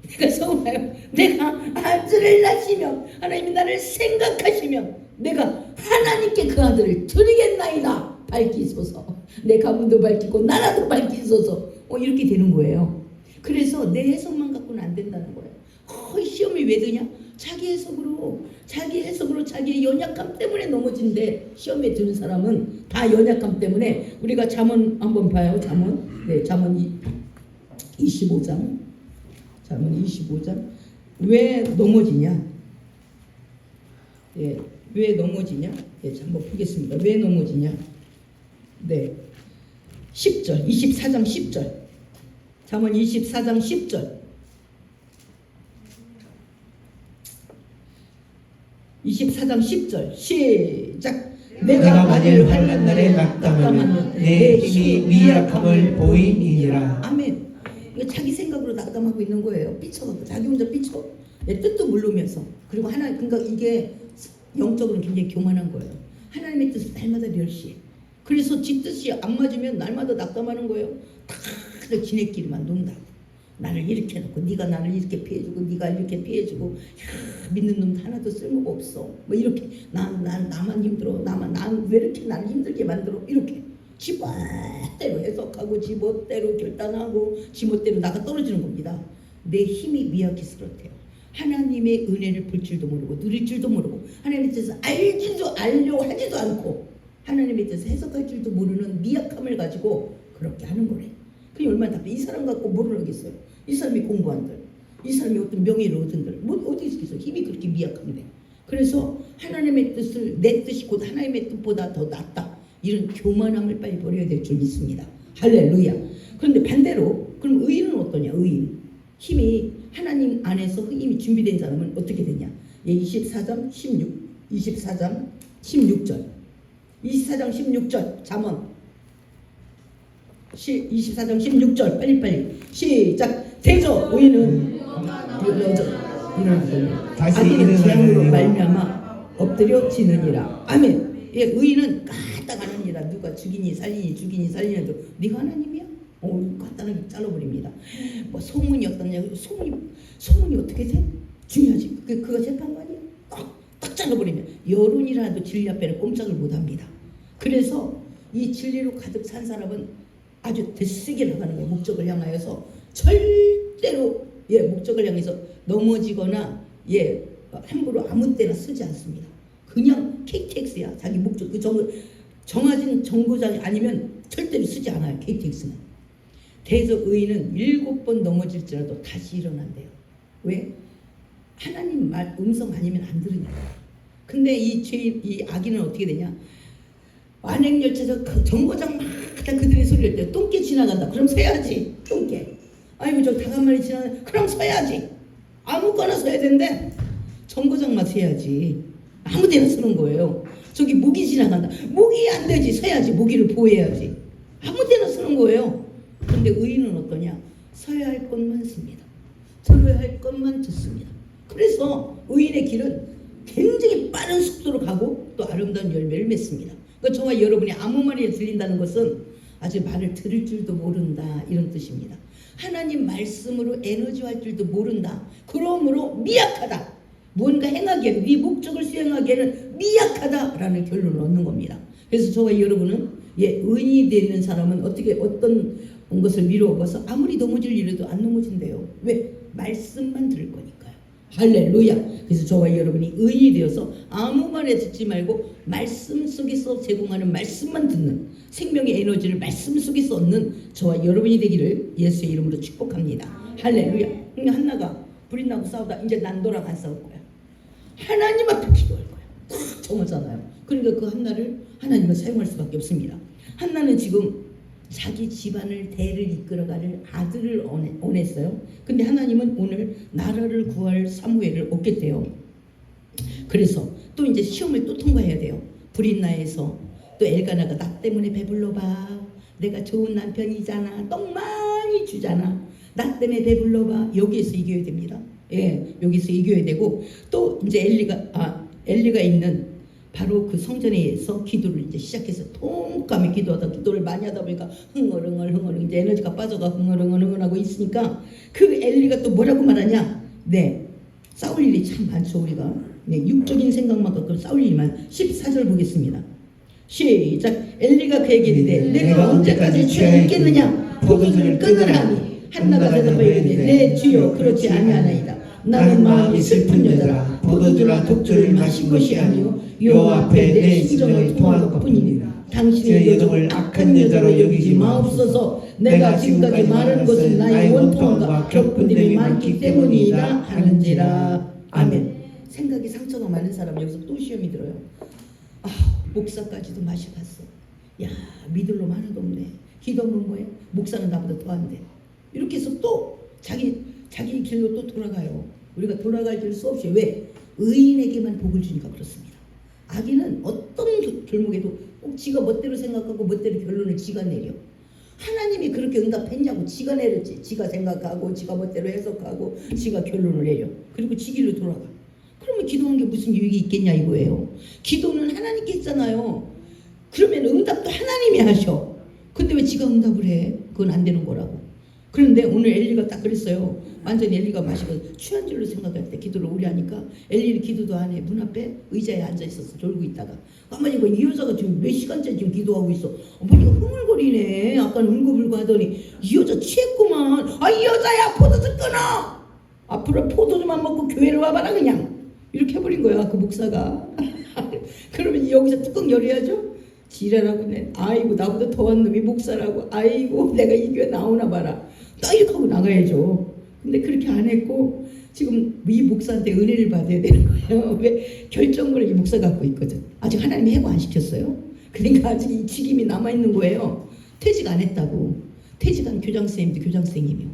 내가 성화요. 내가 아들을 낳으시면 하나님이 나를 생각하시면 내가 하나님께 그 아들을 드리겠나이다. 밝히소서. 내 가문도 밝히고 나라도 밝히소서. 이렇게 되는 거예요. 그래서 내 해석만 갖고는 안 된다는 거예요. 시험이 왜 드냐? 자기 해석으로 자기의 연약함 때문에 넘어진대. 시험에 드는 사람은 다 연약함 때문에. 우리가 잠언 한번 봐요. 잠언 25장. 잠언 25장. 왜 넘어지냐? 왜 넘어지냐? 한번 보겠습니다. 왜 넘어지냐? 10절, 24장 10절. 잠언 24장 10절. 24장 10절 시작. 내가 만일 환난 날에 낙담하면 내 힘이 미약함을 보이니라. 아멘. 이거 자기 생각으로 낙담하고 있는 거예요. 삐쳐갖고 자기 혼자 삐쳐. 내 뜻도 모르면서. 그리고 그러니까 이게 영적으로 굉장히 교만한 거예요. 하나님의 뜻을 날마다 멸시해. 그래서 지 뜻이 안 맞으면 날마다 낙담하는 거예요. 다들 지네끼리만 논다고. 나를 이렇게 해놓고 네가 나를 이렇게 피해주고 네가 이렇게 피해주고 믿는 놈 하나도 쓸모가 없어. 이렇게 나만 힘들어. 난 왜 이렇게 나를 힘들게 만들어. 이렇게 지 멋대로 해석하고 지 멋대로 결단하고 지 멋대로 나가 떨어지는 겁니다. 내 힘이 미약해서 그렇대요. 하나님의 은혜를 볼 줄도 모르고 누릴 줄도 모르고 하나님의 뜻을 알려고 하지도 않고 하나님의 뜻을 해석할 줄도 모르는 미약함을 가지고 그렇게 하는 거래. 그게 얼마나 답답해. 이 사람 갖고 뭐를 하겠어요. 이 사람이 공부한들, 이 사람이 어떤 명예를 얻은들, 어디 있겠어요. 힘이 그렇게 미약한데. 그래서 하나님의 뜻을, 내 뜻이 곧 하나님의 뜻보다 더 낫다, 이런 교만함을 빨리 버려야 될 줄 믿습니다. 할렐루야. 그런데 반대로 그럼 의인은 어떠냐? 의인 힘이 하나님 안에서 힘이 준비된 사람은 어떻게 되냐? 24장 16절. 24장 16절 잠언 24장 16절 빨리빨리 시작. 대저 의인은 일어나거든요. 다시 악인은 재앙으로 일어나느니라. 말미암아 엎드려지느니라. 아멘. 의인은 까딱하느니라. 누가 죽이니 살리니 도 네가 하나님이야? 간단하게 잘라버립니다. 소문이 어떠냐? 소문이 어떻게 돼? 중요하지. 그거 재판관이야. 딱 잘라버리면 여론이라도 진리 앞에는 꼼짝을 못합니다. 그래서 이 진리로 가득 산 사람은 아주 대세게 나가는 거예요. 목적을 향하여서 절대로 목적을 향해서 넘어지거나 함부로 아무 때나 쓰지 않습니다. 그냥 KTX야. 자기 목적 정해진 정거장이 아니면 절대로 쓰지 않아요. KTX는. 대저 의인은 7번 넘어질지라도 다시 일어난대요. 왜? 하나님 말 음성 아니면 안 들으니까. 근데 이 악인은 어떻게 되냐? 완행열차에서 정거장 막 그들이 소리를 때 똥개 지나간다. 그럼 서야지. 똥개. 아이고 저 닭 한 마리 지나간다. 그럼 서야지. 아무거나 서야 된대. 정거장만 서야지. 아무 데나 서는 거예요. 저기 모기 지나간다. 모기 안 되지. 서야지. 모기를 보호해야지. 아무 데나 서는 거예요. 그런데 의인은 어떠냐? 서야 할 것만 씁니다. 들어야 할 것만 듣습니다. 그래서 의인의 길은 굉장히 빠른 속도로 가고 또 아름다운 열매를 맺습니다. 그러니까 저와 여러분이 아무 말이 들린다는 것은 아직 말을 들을 줄도 모른다, 이런 뜻입니다. 하나님 말씀으로 에너지할 줄도 모른다. 그러므로 미약하다. 무언가 행하기에는, 네 목적을 수행하기에는 미약하다라는 결론을 얻는 겁니다. 그래서 저와 여러분은 의인이 되는 사람은 어떤 것을 미루어가서 아무리 넘어질 일에도 안 넘어진대요. 왜? 말씀만 들을 거니까요. 할렐루야. 그래서 저와 여러분이 의인이 되어서 아무 말에 듣지 말고 말씀 속에서 제공하는 말씀만 듣는, 생명의 에너지를 말씀 속에서 얻는 저와 여러분이 되기를 예수의 이름으로 축복합니다. 할렐루야. 한나가 불이 나고 싸우다 이제 난 너랑 안 싸울 거야. 하나님 앞에 기도할 거야. 딱 정하잖아요. 그러니까 그 한나를 하나님은 사용할 수밖에 없습니다. 한나는 지금 자기 집안을 대를 이끌어가는 아들을 원했어요. 근데 하나님은 오늘 나라를 구할 사무엘을 얻겠대요. 그래서 또 이제 시험을 또 통과해야 돼요. 브린나에서 또 엘가나가 나 때문에 배불러봐. 내가 좋은 남편이잖아. 떡 많이 주잖아. 나 때문에 배불러봐. 여기에서 이겨야 됩니다. 예, 여기서 이겨야 되고 또 이제 엘리가 있는 바로 그 성전에서 기도를 이제 시작해서 통감히 기도하다 기도를 많이 하다 보니까 흥얼흥얼 이제 에너지가 빠져가 흥얼흥얼 하고 있으니까 그 엘리가 또 뭐라고 말하냐? 네, 싸울 일이 참 많죠 우리가. 네, 육적인 생각만 갖고 싸울 일만. 14절 보겠습니다. 시작. 엘리가 그에게 이르되 내가 언제까지 취하여 있겠느냐? 포도주를 끊으라 하니 한나가 대답하여 이르되 내 주여 그렇지 아니하나이다. 나는 마음이 슬픈 여자라. 포도주나 독주를 마신 것이 아니요 여호와 앞에 내 심정을 통한 것뿐이니라. 당신의 여종을 악한 여자로 여기지 마옵소서. 내가 지금까지 말한 것은 나의 원통함과 격분됨이 많기 때문이다 하는지라. 아멘. 생각이 상처가 많은 사람 여기서 또 시험이 들어요. 목사까지도 마셔봤어. 야, 믿을 놈 하나도 없네. 기도하면 뭐해? 목사는 나보다 더한데. 이렇게 해서 또 자기 길로 또 돌아가요. 우리가 돌아갈 길 수 없이. 왜? 의인에게만 복을 주니까 그렇습니다. 악인은 어떤 결목에도 꼭 지가 멋대로 생각하고 멋대로 결론을 지가 내려. 하나님이 그렇게 응답했냐고. 지가 내렸지. 지가 생각하고 지가 멋대로 해석하고 지가 결론을 내려. 그리고 지 길로 돌아가. 그러면 기도하는 게 무슨 유익이 있겠냐 이거예요. 기도는 하나님께 했잖아요. 그러면 응답도 하나님이 하셔. 근데 왜 지가 응답을 해? 그건 안 되는 거라고. 그런데 오늘 엘리가 딱 그랬어요. 완전히 엘리가 마시고 취한 줄로 생각할 때 기도를 오래 하니까 엘리는 기도도 안 해. 문 앞에 의자에 앉아 있었어. 졸고 있다가 가만히 이 여자가 지금 몇 시간째 지금 기도하고 있어. 어머니가 흥얼거리네. 아까는 울고불고 하더니 이 여자 취했구만. 이 여자야 포도주 끊어. 앞으로 포도주만 먹고 교회를 와봐라 그냥. 이렇게 해버린 거야 그 목사가. 그러면 여기서 뚜껑 열어야죠. 지랄하고네. 아이고 나보다 더한 놈이 목사라고. 아이고 내가 이 교회 나오나 봐라. 딱 이렇게 하고 나가야죠. 근데 그렇게 안 했고 지금 이 목사한테 은혜를 받아야 되는 거예요. 왜? 결정권을 이 목사가 갖고 있거든. 아직 하나님이 해고 안 시켰어요. 그러니까 아직 이 직임이 남아있는 거예요. 퇴직 안 했다고. 퇴직한 교장선생님도 교장선생님이요.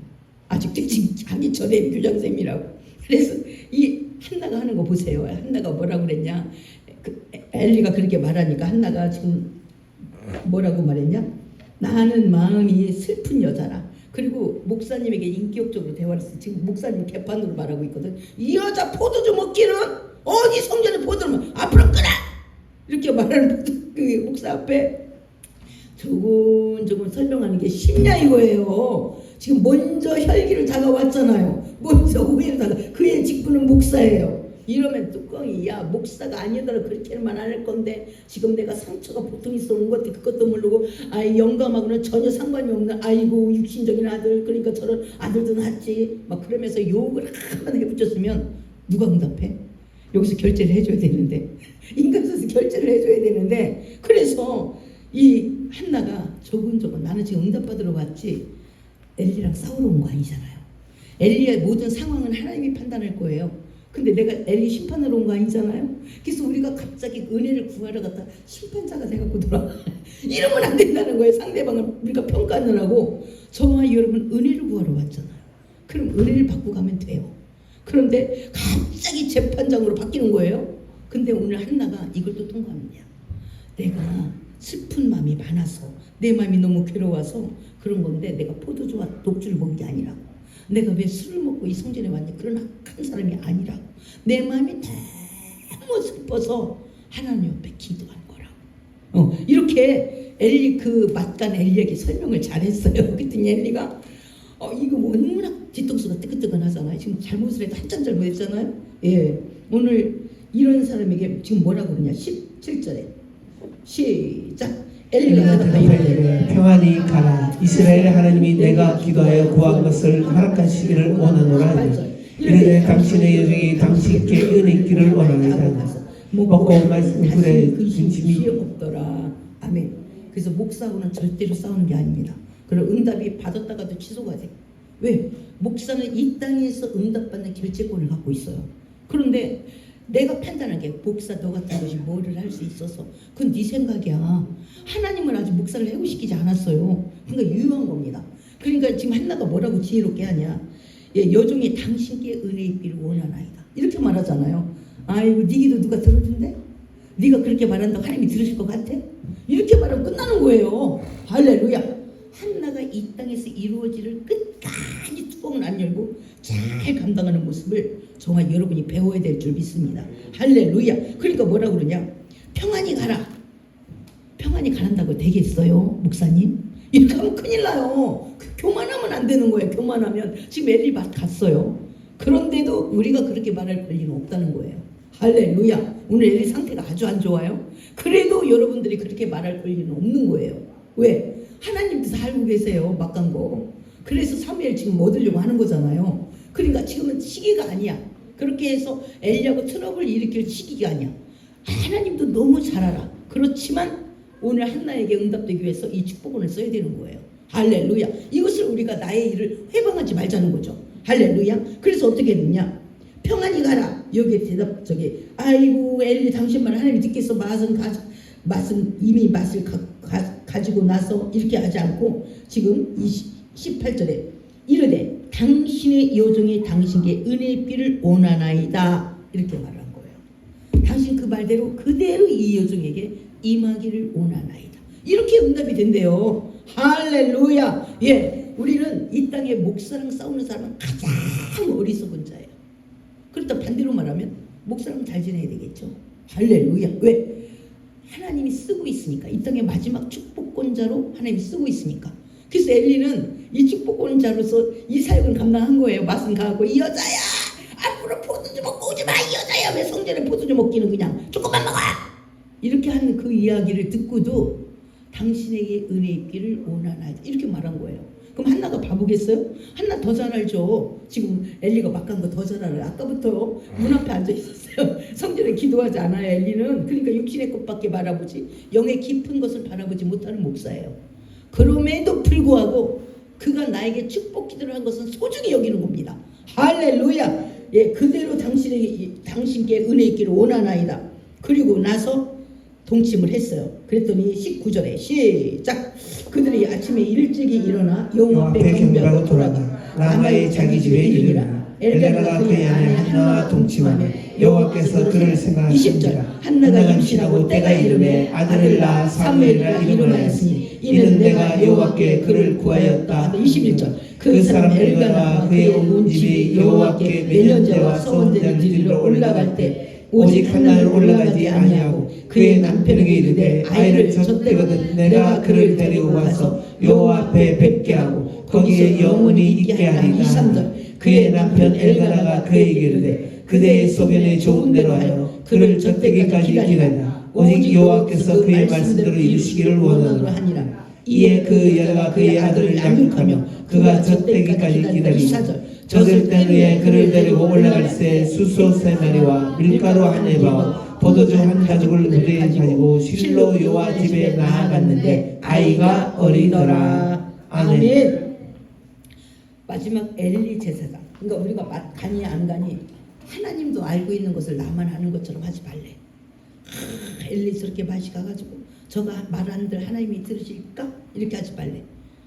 아직 퇴직하기 전에 교장선생님이라고. 그래서 이 한나가 하는 거 보세요. 한나가 뭐라고 그랬냐. 엘리가 그렇게 말하니까 한나가 지금 뭐라고 말했냐. 나는 마음이 슬픈 여자라. 그리고 목사님에게 인격적으로 대화를 했어요. 지금 목사님 개판으로 말하고 있거든. 이 여자 포도주 먹기는 어디 성전에 포도주 먹 앞으로 끄라. 이렇게 말하는 그 목사 앞에 조금 설명하는 게 쉽냐 이거예요. 지금 먼저 혈기를 다가왔잖아요. 먼저 오해를 그의 직분은 목사예요. 이러면 뚜껑이 야 목사가 아니더라도 그렇게만 안 할 건데 지금 내가 상처가 보통 있어 온 것도 그것도 모르고 영감하고는 전혀 상관이 없는 아이고 육신적인 아들 그러니까 저런 아들도 낳지 막 그러면서 욕을 한번 해붙였으면 누가 응답해? 여기서 결제를 해줘야 되는데 인간에서 결제를 해줘야 되는데 그래서 이 한나가 조근조근 나는 지금 응답받으러 왔지 엘리랑 싸우러 온 거 아니잖아요. 엘리의 모든 상황은 하나님이 판단할 거예요. 근데 내가 엘리 심판하러 온 거 아니잖아요. 그래서 우리가 갑자기 은혜를 구하러 갔다 심판자가 돼갖고 돌아가. 이러면 안 된다는 거예요. 상대방을 우리가 평가하느라고. 저와 여러분 은혜를 구하러 왔잖아요. 그럼 은혜를 받고 가면 돼요. 그런데 갑자기 재판장으로 바뀌는 거예요. 근데 오늘 한나가 이걸 또 통과합니다. 내가 슬픈 마음이 많아서 내 마음이 너무 괴로워서 그런 건데 내가 포도주와 독주를 먹은 게 아니라고. 내가 왜 술을 먹고 이 성전에 왔냐. 그런 악한 사람이 아니라고. 내 마음이 너무 슬퍼서 하나님 옆에 기도한 거라고. 이렇게 엘리 그 맛간 엘리에게 설명을 잘했어요. 그랬더니 엘리가 이거 얼마나 뒤통수가 뜨끈뜨끈하잖아요. 지금 잘못을 해도 한참 잘못했잖아요. 예, 오늘 이런 사람에게 지금 뭐라고 그러냐. 17절에 시작. 엘리가 대답하여 평안히 가라. 이스라엘의 하나님이 내가 기도하여 구한 것을 허락하시기를 원하노라. 이르되 당신의 여종이 당신께 은혜 있기를 원하노라. 먹고 마시고 그래 근심이 없더라. 아멘. 그래서 목사하고는 절대로 싸우는 게 아닙니다. 그럼 응답이 받았다가도 취소가 돼. 왜? 목사는 이 땅에서 응답받는 결재권을 갖고 있어요. 그런데 내가 판단하게 목사 너 같은 것이 뭐를 할 수 있어서 그건 네 생각이야. 하나님은 아직 목사를 해고시키지 않았어요. 그러니까 유효한 겁니다. 그러니까 지금 한나가 뭐라고 지혜롭게 하냐. 여종이 당신께 은혜 입기를 원하나이다. 이렇게 말하잖아요. 아이고 네 기도 누가 들어준대? 네가 그렇게 말한다고 하나님이 들으실 것 같아? 이렇게 말하면 끝나는 거예요. 할렐루야. 한나가 이 땅에서 이루어지를 끝까지 뚜껑을 안 열고 잘 감당하는 모습을 정말 여러분이 배워야 될 줄 믿습니다. 할렐루야. 그러니까 뭐라 그러냐? 평안히 가라. 평안히 가란다고 되겠어요, 목사님? 이렇게 하면 큰일 나요. 교만하면 안 되는 거예요. 교만하면 지금 엘리밭 갔어요. 그런데도 우리가 그렇게 말할 권리는 없다는 거예요. 할렐루야. 오늘 엘리 상태가 아주 안 좋아요. 그래도 여러분들이 그렇게 말할 권리는 없는 거예요. 왜? 하나님도 다 알고 계세요. 막간 거. 그래서 사무엘 지금 얻으려고 하는 거잖아요. 그러니까 지금은 시기가 아니야. 그렇게 해서 엘리하고 트러블 일으킬 시기가 아니야. 하나님도 너무 잘 알아. 그렇지만 오늘 한나에게 응답되기 위해서 이 축복원을 써야 되는 거예요. 할렐루야. 이것을 우리가 나의 일을 회방하지 말자는 거죠. 할렐루야. 그래서 어떻게 했느냐? 평안히 가라. 여기에 대답 아이고 엘리 당신만 하나님이 듣겠어. 맛은 이미 맛을 가지고 나서 이렇게 하지 않고 지금 18절에 이르되 당신의 여종이 당신께 은혜의 비를 원하나이다 이렇게 말한 거예요. 당신 그 말대로 그대로 이 여종에게 임하기를 원하나이다. 이렇게 응답이 된대요. 할렐루야. 예, 우리는 이 땅에 목사랑 싸우는 사람은 가장 어리석은 자예요. 그렇다 반대로 말하면 목사랑 잘 지내야 되겠죠. 할렐루야. 왜? 하나님이 쓰고 있으니까. 이 땅의 마지막 축복권자로 하나님이 쓰고 있으니까. 그래서 엘리는 이 축복권자로서 이 사역을 감당한 거예요. 맛은 가고 이 여자야 앞으로 포도주 먹고 오지 마. 이 여자야 왜 성전에 포도주 먹기는 그냥 조금만 먹어. 이렇게 하는 그 이야기를 듣고도 당신에게 은혜 있기를 원하나이다 이렇게 말한 거예요. 그럼 한나가 바보겠어요? 한나 더 잘 알죠. 지금 엘리가 막 간 거 더 잘 알아요. 아까부터 문 앞에 앉아 있었어요. 성전에 기도하지 않아요. 엘리는. 그러니까 육신의 것밖에 바라보지 영의 깊은 것을 바라보지 못하는 목사예요. 그럼에도 불구하고 그가 나에게 축복 기도를 한 것은 소중히 여기는 겁니다. 할렐루야. 예, 그대로 당신께 은혜 있기를 원하나이다. 그리고 나서 동침을 했어요. 그랬더니 19절에 시작. 그들이 아침에 일찍이 일어나 여호와 앞에 경배하고 돌아가 라마의 자기 집에 이르니라. 엘가나가 그의 아내 한나와 동침하며 여호와께서 그를 생각하시니라. 20절 한나가 임신하고 때가 이르매 아들을 낳아 사무엘이라 이름하였으니 이는 내가 여호와께 그를 구하였다. 21절 그 사람 엘가나가 그의 온 집이 여호와께 매년제와 서원제를 드리러 올라갈 때 오직 한나는 올라가지 아니하고 그의 남편에게 이르되 아이를 젖대거든 내가 그를 데리고 가서 여호와 앞에 뵙게 하고 거기에 영원히 있게 하리라. 23절 그의 남편 엘가나가 그에게 이르되 그대의 소견에 좋은 대로 하여 그를 젖대기까지 기다리라. 오직 여호와께서 그의 말씀대로 이루시기를 원하노라. 이에 그 여자가 그의 아들을 양육하며 그가 젖대기까지 기다리니 젖을 땐 후에 그를 데리고 올라갈새 수소 3마리와 밀가루 1에바와 포도주 1가죽을 무대에 가지고 실로 여호와 집에 나아갔는데 아이가 어리더라. 아멘. 마지막 엘리 제사장. 그러니까 우리가 가니 안 가니 하나님도 알고 있는 것을 나만 하는 것처럼 하지 말래. 엘리스럽게 맛이 가가지고 저가 말하는들 하나님이 들으실까? 이렇게 하지 말래.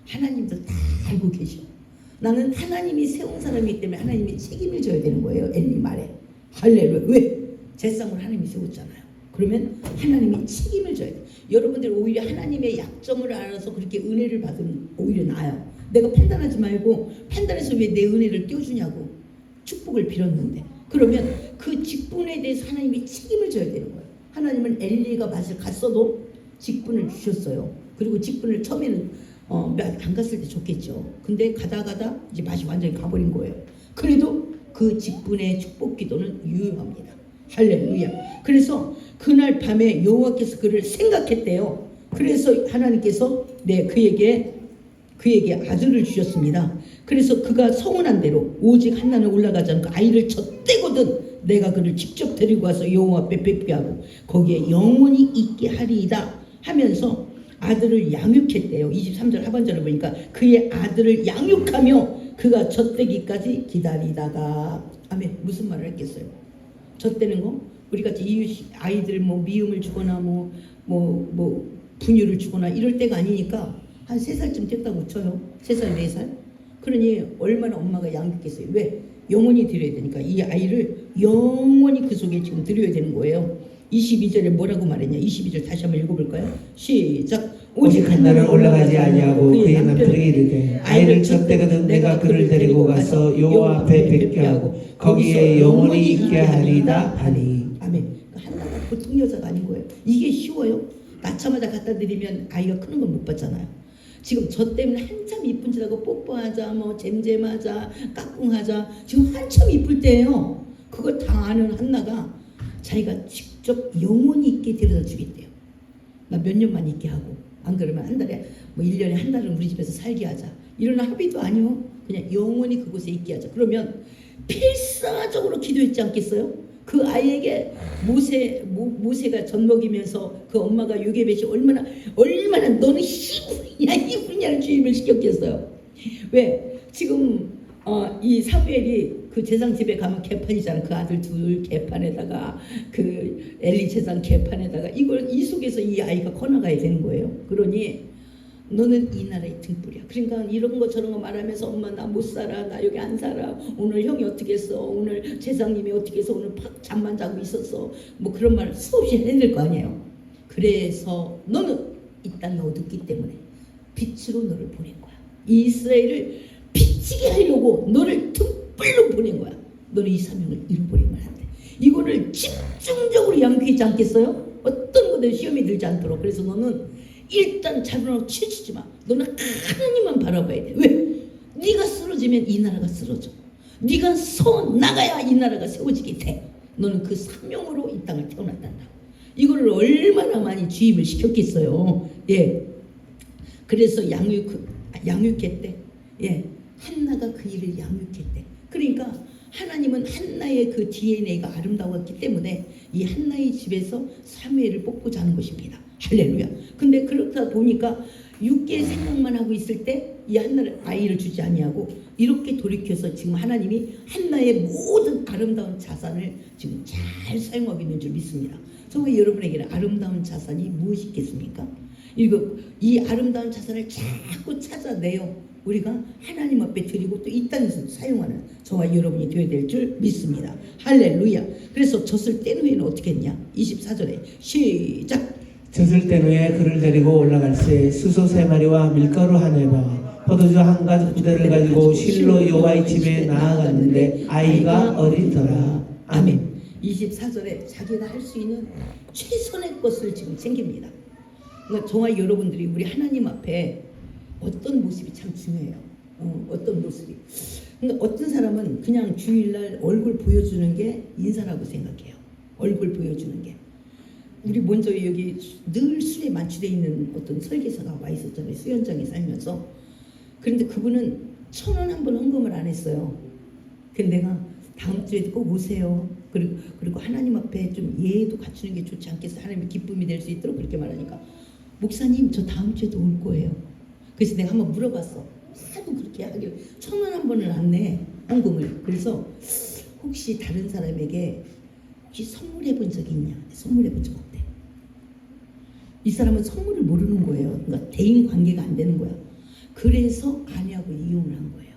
하나님도 다 알고 계셔. 나는 하나님이 세운 사람이기 때문에 하나님이 책임을 져야 되는 거예요. 엘리 말에. 할렐루야. 왜? 제사장을 하나님이 세웠잖아요. 그러면 하나님이 책임을 져야 돼. 여러분들 오히려 하나님의 약점을 알아서 그렇게 은혜를 받으면 오히려 나아요. 내가 판단하지 말고 판단해서 왜 내 은혜를 띄워주냐고. 축복을 빌었는데. 그러면 그 직분에 대해서 하나님이 책임을 져야 되는 거예요. 하나님은 엘리가 맛을 갔어도 직분을 주셨어요. 그리고 직분을 처음에는 안 갔을 때 좋겠죠. 근데 가다 이제 맛이 완전히 가버린 거예요. 그래도 그 직분의 축복 기도는 유효합니다. 할렐루야. 그래서 그날 밤에 여호와께서 그를 생각했대요. 그래서 하나님께서 그에게 아들을 주셨습니다. 그래서 그가 서원한 대로 오직 한나는 올라가지 않고 아이를 젖대거든 내가 그를 직접 데리고 와서 여호와 앞에 뵙게 하고 거기에 영원히 있게 하리이다 하면서 아들을 양육했대요. 23절 하반절을 보니까 그의 아들을 양육하며 그가 젖대기까지 기다리다가 아멘. 무슨 말을 했겠어요? 젖대는 거? 우리같이 이웃 아이들 미움을 주거나 분유를 주거나 이럴 때가 아니니까 한 3살쯤 됐다고 쳐요. 3살 4살. 그러니 얼마나 엄마가 양육했어요. 왜? 영원히 드려야 되니까 이 아이를 영원히 그 속에 지금 들여야 되는 거예요. 22절에 뭐라고 말했냐? 22절 다시 한번 읽어볼까요? 시작. 오직 한나는 올라가지 아니하고 그의 남편에게 이르되 아이를 젖대거든 내가 그를 데리고 가서 여호와 앞에 뵙게 하고 거기에 영원히 있게 하리이다 하니. 아멘. 한나가 보통 여자가 아닌 거예요. 이게 쉬워요? 낳자마자 갖다 드리면 아이가 크는 걸 못 봤잖아요. 지금 저 때문에 한참 이쁜 줄 알고 뽀뽀하자, 뭐 잼잼하자, 까꿍하자, 지금 한참 이쁠 때예요. 그걸 다 아는 한나가 자기가 직접 영원히 있게 데려다 주겠대요. 나 몇 년만 있게 하고, 안 그러면 한 달에 뭐 1년에 한 달은 우리 집에서 살게 하자. 이런 합의도 아니요. 그냥 영원히 그곳에 있게 하자. 그러면 필사적으로 기도했지 않겠어요? 그 아이에게 모세가 젖 먹이면서 그 엄마가 요게벳이 얼마나 너는 희분이냐를 주임을 시켰겠어요. 왜? 지금 이 사무엘이 그 제상 집에 가면 개판이잖아. 그 아들 둘 개판에다가 그 엘리 제상 개판에다가 이 속에서 이 아이가 커나가야 되는 거예요. 그러니 너는 이 나라의 등불이야. 그러니까 이런 거 저런 거 말하면서 엄마 나 못 살아, 나 여기 안 살아, 오늘 형이 어떻게 했어, 오늘 제상님이 어떻게 해서 오늘 팍 잠만 자고 있었어, 뭐 그런 말 수없이 해야 될 거 아니에요. 그래서 너는 이 땅에 어둡기 때문에 빛으로 너를 보낸 거야. 이스라엘을 비치게 하려고 너를 등불로 보낸 거야. 너는 이 사명을 잃어버리면 안 돼. 이거를 집중적으로 양육하지 않겠어요? 어떤 것도 시험이 들지 않도록. 그래서 너는 일단 자존하고 치우치지 마. 너는 하나님만 바라봐야 돼. 왜? 네가 쓰러지면 이 나라가 쓰러져. 네가 서 나가야 이 나라가 세워지게 돼. 너는 그 사명으로 이 땅을 태어났단다. 이거를 얼마나 많이 주입을 시켰겠어요. 예. 그래서 양육했대. 예. 한나가 그 일을 양육했대. 그러니까 하나님은 한나의 그 DNA가 아름다웠기 때문에 이 한나의 집에서 사무엘을 뽑고자 하는 것입니다. 할렐루야. 근데 그렇다 보니까 6개의 생각만 하고 있을 때 이 한나를 아이를 주지 아니하고 이렇게 돌이켜서 지금 하나님이 한나의 모든 아름다운 자산을 지금 잘 사용하고 있는 줄 믿습니다. 정말 여러분에게는 아름다운 자산이 무엇이 있겠습니까? 이 아름다운 자산을 자꾸 찾아내요. 우리가 하나님 앞에 드리고 또 이 땅에서 사용하는 저와 여러분이 되어야 될 줄 믿습니다. 할렐루야. 그래서 젖을 뗀 후에는 어떻게 했냐? 24절에 시작. 젖을 뗀 후에 그를 데리고 올라갈새 수소 3마리와 밀가루 한 에바 포도주 한 가지 부대를 가지고 실로 여호와의 집에 나아갔는데 아이가 어리더라. 아멘. 24절에 자기가 할 수 있는 최선의 것을 지금 챙깁니다. 그러니까 저와 여러분들이 우리 하나님 앞에 어떤 모습이 참 중요해요. 어떤 모습이. 그러니까 어떤 사람은 그냥 주일날 얼굴 보여주는 게 인사라고 생각해요. 얼굴 보여주는 게. 우리 먼저 여기 늘 술에 만취되어 있는 어떤 설계사가 와 있었잖아요. 수연장에 살면서. 그런데 그분은 1,000원 한 번 헌금을 안 했어요. 근데 내가 다음 주에도 꼭 오세요. 그리고 하나님 앞에 좀 예의도 갖추는 게 좋지 않겠어요? 하나님의 기쁨이 될 수 있도록 그렇게 말하니까 목사님 저 다음 주에도 올 거예요. 그래서 내가 한번 물어봤어. 하도 그렇게 하길 1,000원 한 번을 안 내 헌금을. 그래서 혹시 다른 사람에게 혹시 선물해 본 적이 있냐? 선물해 본 적 없대. 이 사람은 선물을 모르는 거예요. 그러니까 대인 관계가 안 되는 거야. 그래서 아내하고 이혼을 한 거예요.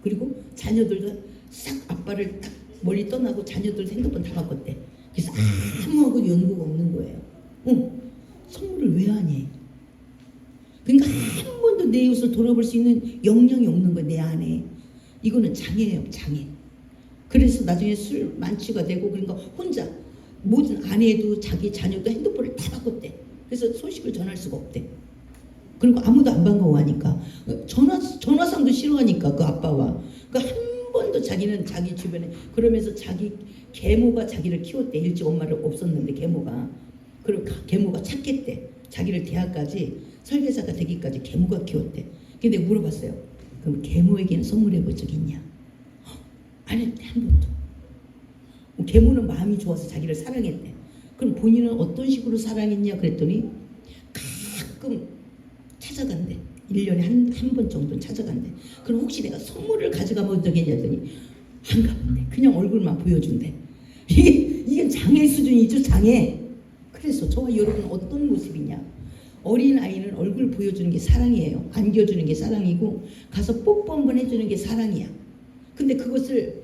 그리고 자녀들도 싹 아빠를 딱 멀리 떠나고 자녀들 핸드폰 다 바꿨대. 그래서 아무하고 연고가 없는 거예요. 선물을 왜 하니? 그러니까 한 번도 내 이웃을 돌아볼 수 있는 역량이 없는 거예요. 내 안에. 이거는 장애예요. 장애. 그래서 나중에 술 만취가 되고 그러니까 혼자 모든 아내도 자기 자녀도 핸드폰을 다 바꿨대. 그래서 소식을 전할 수가 없대. 그리고 아무도 안 반가워하니까 전화상도 싫어하니까 그 아빠와 그러니까 한 번도 자기는 자기 주변에 그러면서 자기 계모가 자기를 키웠대. 일찍 엄마를 없었는데 계모가. 그리고 계모가 착했대. 자기를 대학까지 설계사가 되기까지 계모가 키웠대. 근데 물어봤어요. 그럼 계모에게는 선물해 본 적 있냐? 안 했대. 한 번도. 계모는 마음이 좋아서 자기를 사랑했대. 그럼 본인은 어떤 식으로 사랑했냐 그랬더니 가끔 찾아간대. 1년에 한 번 정도는 찾아간대. 그럼 혹시 내가 선물을 가져가 본 적이 있냐 했더니 안 가본대. 그냥 얼굴만 보여준대. 이게 장애 수준이죠. 장애. 그래서 저와 여러분은 어떤 모습이냐? 어린아이는 얼굴 보여주는 게 사랑이에요. 안겨주는 게 사랑이고 가서 뽀뽀 한번 해주는 게 사랑이야. 근데 그것을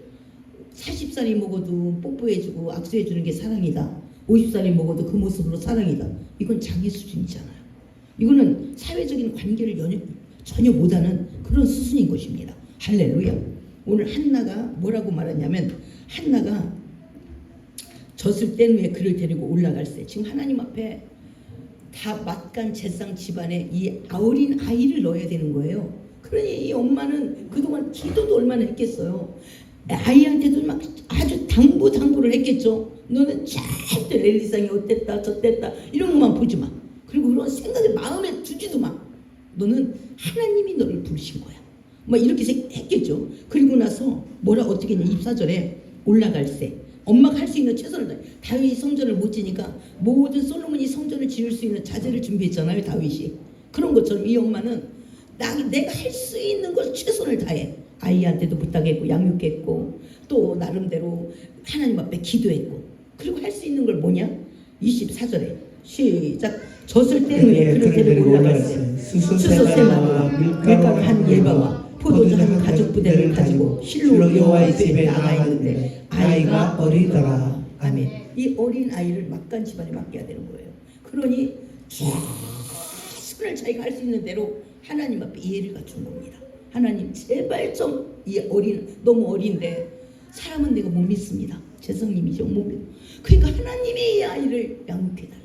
40살이 먹어도 뽀뽀해주고 악수해주는 게 사랑이다. 50살이 먹어도 그 모습으로 사랑이다. 이건 장애 수준이잖아요. 이거는 사회적인 관계를 전혀 못하는 그런 수준인 것입니다. 할렐루야. 오늘 한나가 뭐라고 말하냐면, 한나가 젖을 뗀 후에 그를 데리고 올라갈 때, 지금 하나님 앞에 다 막간 제상 집안에 이 어린 아이를 넣어야 되는 거예요. 그러니 이 엄마는 그동안 기도도 얼마나 했겠어요. 아이한테도 막 아주 당부를 했겠죠. 너는 절대 엘리상이 어땠다 저땠다 이런 것만 보지 마. 그리고 그런 생각을 마음에 두지도 마. 너는 하나님이 너를 부르신 거야. 막 이렇게 했겠죠. 그리고 나서 어떻게 했냐. 24절에 올라갈 때 엄마가 할 수 있는 최선을 다해. 다윗이 성전을 못 지니까 모든 솔로몬이 성전을 지을 수 있는 자재를 준비했잖아요. 다윗이. 그런 것처럼 이 엄마는 내가 할 수 있는 걸 최선을 다해. 아이한테도 부탁했고 양육했고 또 나름대로 하나님 앞에 기도했고, 그리고 할 수 있는 걸 뭐냐? 24절에 시작. 젖을 뗀 후에 그를 데리고 올라갔어요. 수소 세 마리와 밀가루 한 예바와 포도주 한 가죽 부대를 가지고 실로 여호와의 집에 나가 있는데 아이가 어리더라. 아멘. 이 어린 아이를 막간 집안에 맡겨야 되는 거예요. 그러니 최선을 자기가 할 수 있는 대로 하나님 앞에 이해를 갖춘 겁니다. 하나님 제발 좀 이 너무 어린데 사람은 내가 못 믿습니다. 재성님이죠. 못 믿어. 그러니까 하나님이 이 아이를 양육해달라고.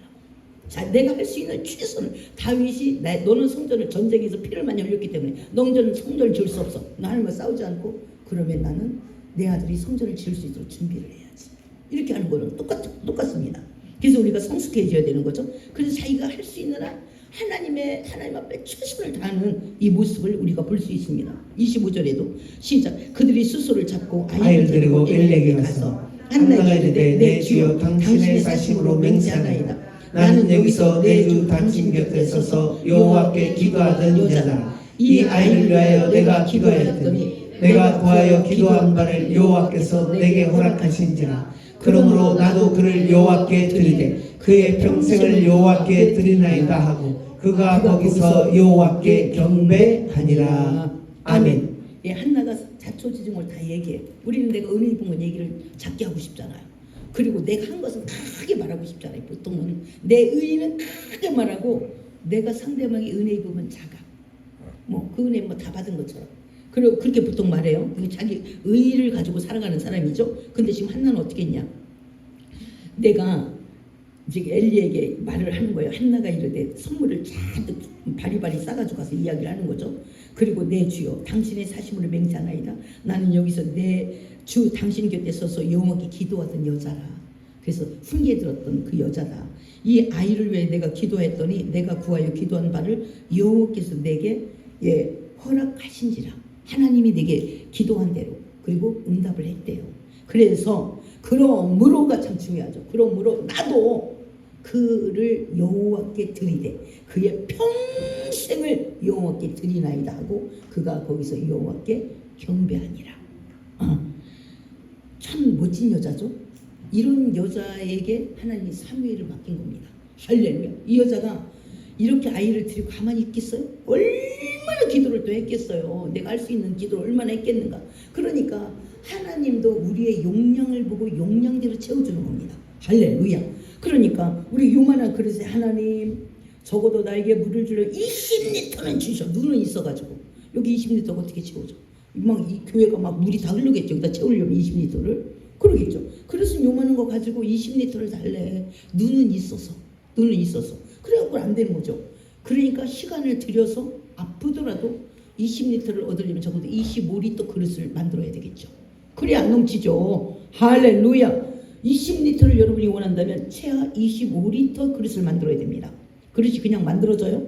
자, 내가 할 수 있는 최선을. 다윗이 너는 성전을 전쟁에서 피를 많이 흘렸기 때문에 너는 성전을 지을 수 없어. 너 하나님과 싸우지 않고 그러면 나는 내 아들이 성전을 지을 수 있도록 준비를 해야지. 이렇게 하는 거는 똑같습니다. 그래서 우리가 성숙해져야 되는 거죠. 그래서 자기가 할 수 있는 한 하나님 앞에 최선을 다하는 이 모습을 우리가 볼 수 있습니다. 25절에도 시작. 그들이 스소를 잡고 아이를 데리고 엘리에게 가서 한나가 이르되 내 주여 당신의 사심으로 맹세하나이다. 나는 여기서 내 주 당신 곁에 서서 여호와께 기도하던 여자다. 이 아이를 위하여 내가 기도하였더니 내가 구하여 기도한 바를 여호와께서 내게 허락하신지라. 그러므로 나도 그를 여호와께 드리되 그의 평생을 여호와께 드리나이다 하고 그가 거기서 여호와께 경배하니라. 아멘. 예, 한나가 자초지종을 다 얘기해. 우리는 내가 은혜 입은 건 얘기를 작게 하고 싶잖아요. 그리고 내가 한 것은 크게 말하고 싶잖아요. 보통은 내 의의는 크게 말하고 내가 상대방이 은혜 입으면 작아. 그 은혜 다 받은 것처럼. 그리고 그렇게 보통 말해요. 자기 의의를 가지고 살아가는 사람이죠. 근데 지금 한나는 어떻게 했냐? 내가 이제 엘리에게 말을 하는 거예요. 한나가 이르되 선물을 잔뜩 바리바리 싸가지고 가서 이야기를 하는 거죠. 그리고 내 주여 당신의 사심으로 맹세하나이다. 나는 여기서 내 주 당신 곁에 서서 여호와께 기도하던 여자라. 그래서 훈계 들었던 그 여자다. 이 아이를 위해 내가 기도했더니 내가 구하여 기도한 바를 여호와께서 내게 허락하신지라. 하나님이 내게 기도한 대로 그리고 응답을 했대요. 그래서 그러므로가 참 중요하죠. 그러므로 나도 그를 여호와께 드리되 그의 평생을 여호와께 드리나이다 하고 그가 거기서 여호와께 경배하니라. 참 멋진 여자죠. 이런 여자에게 하나님이 사무엘을 맡긴 겁니다. 할렐루야. 이 여자가 이렇게 아이를 데리고 가만히 있겠어요? 얼마나 기도를 또 했겠어요. 내가 할 수 있는 기도를 얼마나 했겠는가. 그러니까 하나님도 우리의 용량을 보고 용량대로 채워주는 겁니다. 할렐루야. 그러니까 우리 요만한 그릇에 하나님 적어도 나에게 물을 주려 20리터는 주셔. 눈은 있어가지고 여기 20리터가 어떻게 채워져? 이 교회가 물이 다 흐르겠죠. 여기다 채우려면 20리터를 그러겠죠. 그래서 요만한 거 가지고 20리터를 달래. 눈은 있어서 그래갖고 안 되는 거죠. 그러니까 시간을 들여서 아프더라도 20리터를 얻으려면 적어도 25리터 그릇을 만들어야 되겠죠. 그래야 안 넘치죠. 할렐루야. 20리터를 여러분이 원한다면 최하 25리터 그릇을 만들어야 됩니다. 그릇이 그냥 만들어져요?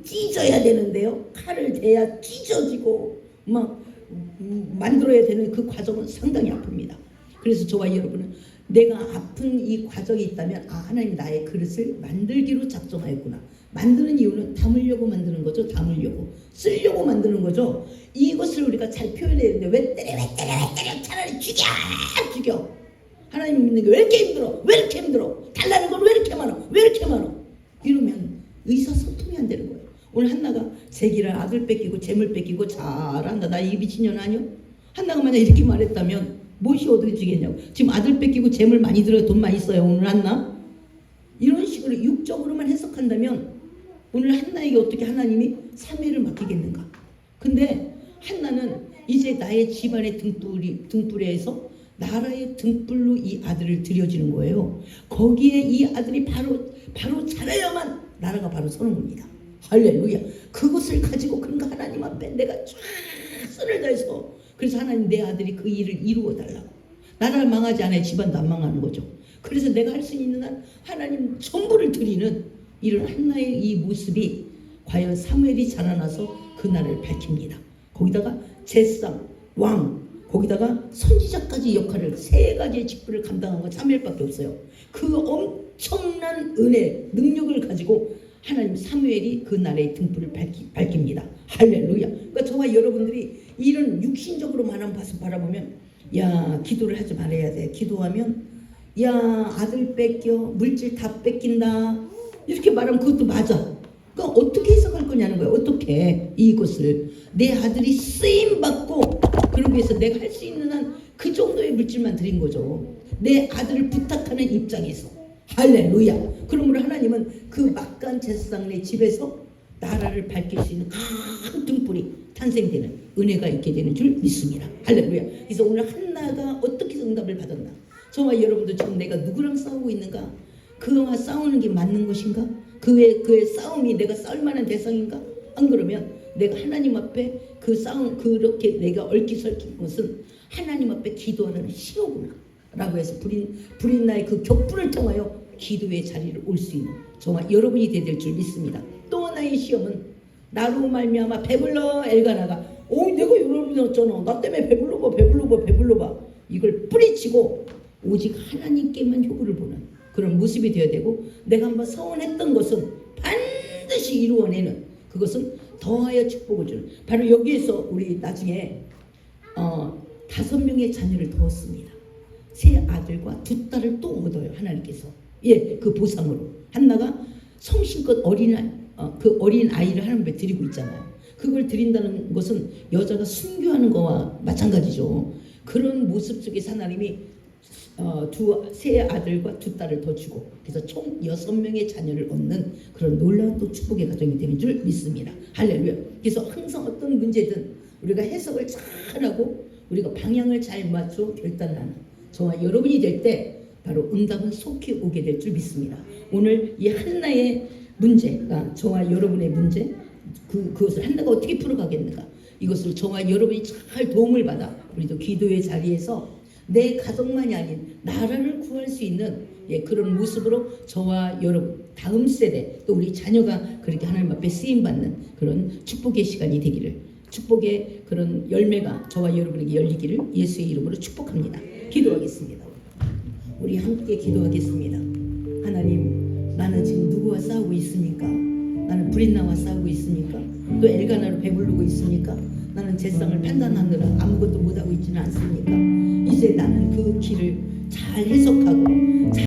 찢어야 되는데요. 칼을 대야 찢어지고 만들어야 되는 그 과정은 상당히 아픕니다. 그래서 저와 여러분은 내가 아픈 이 과정이 있다면 하나님 나의 그릇을 만들기로 작정하였구나. 만드는 이유는 담으려고 만드는 거죠. 담으려고 쓰려고 만드는 거죠. 이것을 우리가 잘 표현해야 되는데 왜 때려 차라리 죽여. 하나님 믿는 게 왜 이렇게 힘들어 달라는 건 왜 이렇게 많아 이러면 의사소통이 안 되는 거예요. 오늘 한나가 제기를 아들 뺏기고 재물 뺏기고 잘한다. 나 이 미친년 아니요? 한나가 만약 이렇게 말했다면 무엇이 얻어지겠냐고. 지금 아들 뺏기고 재물 많이 들어 돈 많이 써요 오늘 한나? 이런 식으로 육적으로만 해석한다면 오늘 한나에게 어떻게 하나님이 3회를 맡기겠는가? 근데 한나는 이제 나의 집안의 등불에서 나라의 등불로 이 아들을 들여지는 거예요. 거기에 이 아들이 바로 자라야만 나라가 바로 서는 겁니다. 할렐루야. 그것을 가지고 그런가 하나님 앞에 내가 최선을 다해서, 그래서 하나님 내 아들이 그 일을 이루어 달라고. 나라가 망하지 않아야 집안도 안 망하는 거죠. 그래서 내가 할 수 있는 한 하나님 전부를 드리는 이런 한나의 이 모습이 과연 사무엘이 자라나서 그날을 밝힙니다. 거기다가 제상, 왕, 거기다가 선지자까지 역할을, 3가지의 직분을 감당한 건 사무엘밖에 없어요. 그 엄청난 은혜, 능력을 가지고 하나님 사무엘이 그날의 등불을 밝힙니다. 할렐루야. 그러니까 저와 여러분들이 이런 육신적으로만 바라보면 야 기도를 하지 말아야 돼. 기도하면 야 아들 뺏겨, 물질 다 뺏긴다, 이렇게 말하면 그것도 맞아. 그러니까 어떻게 해석할 거냐는 거예요. 어떻게 이것을 내 아들이 쓰임받고 그러기 위해서 내가 할 수 있는 한 그 정도의 물질만 드린 거죠. 내 아들을 부탁하는 입장에서. 할렐루야. 그러므로 하나님은 그 막간 제사장의 집에서 나라를 밝힐 수 있는 큰 등불이 탄생되는 은혜가 있게 되는 줄 믿습니다. 할렐루야. 그래서 오늘 한나가 어떻게 응답을 받았나? 저와 여러분도 지금 내가 누구랑 싸우고 있는가? 그와 싸우는 게 맞는 것인가? 그의 싸움이 내가 싸울 만한 대상인가? 안 그러면 내가 하나님 앞에 그 싸움, 그렇게 내가 얽히설킨 것은 하나님 앞에 기도하는 신호구나 라고 해서 불인 나의 그 격분을 통하여 기도의 자리를 올 수 있는 정말 여러분이 되될 줄 믿습니다. 또 하나의 시험은 나로 말미암아 배불러 엘가나가 내가 여러분이었잖아. 나 때문에 배불러봐 이걸 뿌리치고 오직 하나님께만 효구를 보는 그런 모습이 되어야 되고, 내가 한번 서원했던 것은 반드시 이루어내는, 그것은 더하여 축복을 주는, 바로 여기에서 우리 나중에 5명의 자녀를 더 얻습니다. 3 아들과 2 딸을 또 얻어요 하나님께서. 그 보상으로 한나가 성심껏 그 어린 아이를 하나님 앞에 드리고 있잖아요. 그걸 드린다는 것은 여자가 순교하는 거와 마찬가지죠. 그런 모습 속에서 하나님이 3 아들과 2 딸을 더 주고, 그래서 총 6명의 자녀를 얻는 그런 놀라운 또 축복의 가정이 되는 줄 믿습니다. 할렐루야. 그래서 항상 어떤 문제든 우리가 해석을 잘하고 우리가 방향을 잘 맞춰 결단하는 저와 여러분이 될 때 바로 응답은 속히 오게 될 줄 믿습니다. 오늘 이 한나의 문제가 저와 여러분의 문제, 그것을 한나가 어떻게 풀어가겠는가, 이것을 저와 여러분이 잘 도움을 받아 우리도 기도의 자리에서 내 가정만이 아닌 나라를 구할 수 있는 그런 모습으로 저와 여러분, 다음 세대, 또 우리 자녀가 그렇게 하나님 앞에 쓰임받는 그런 축복의 시간이 되기를, 축복의 그런 열매가 저와 여러분에게 열리기를 예수의 이름으로 축복합니다. 기도하겠습니다. 우리 함께 기도하겠습니다. 하나님, 나는 지금 누구와 싸우고 있습니까? 나는 불인나와 싸우고 있습니까? 또 엘가나로 배부르고 있습니까? 나는 제상을 판단하느라 아무것도 못하고 있지는 않습니까? 이제 나는 그 길을 잘 해석하고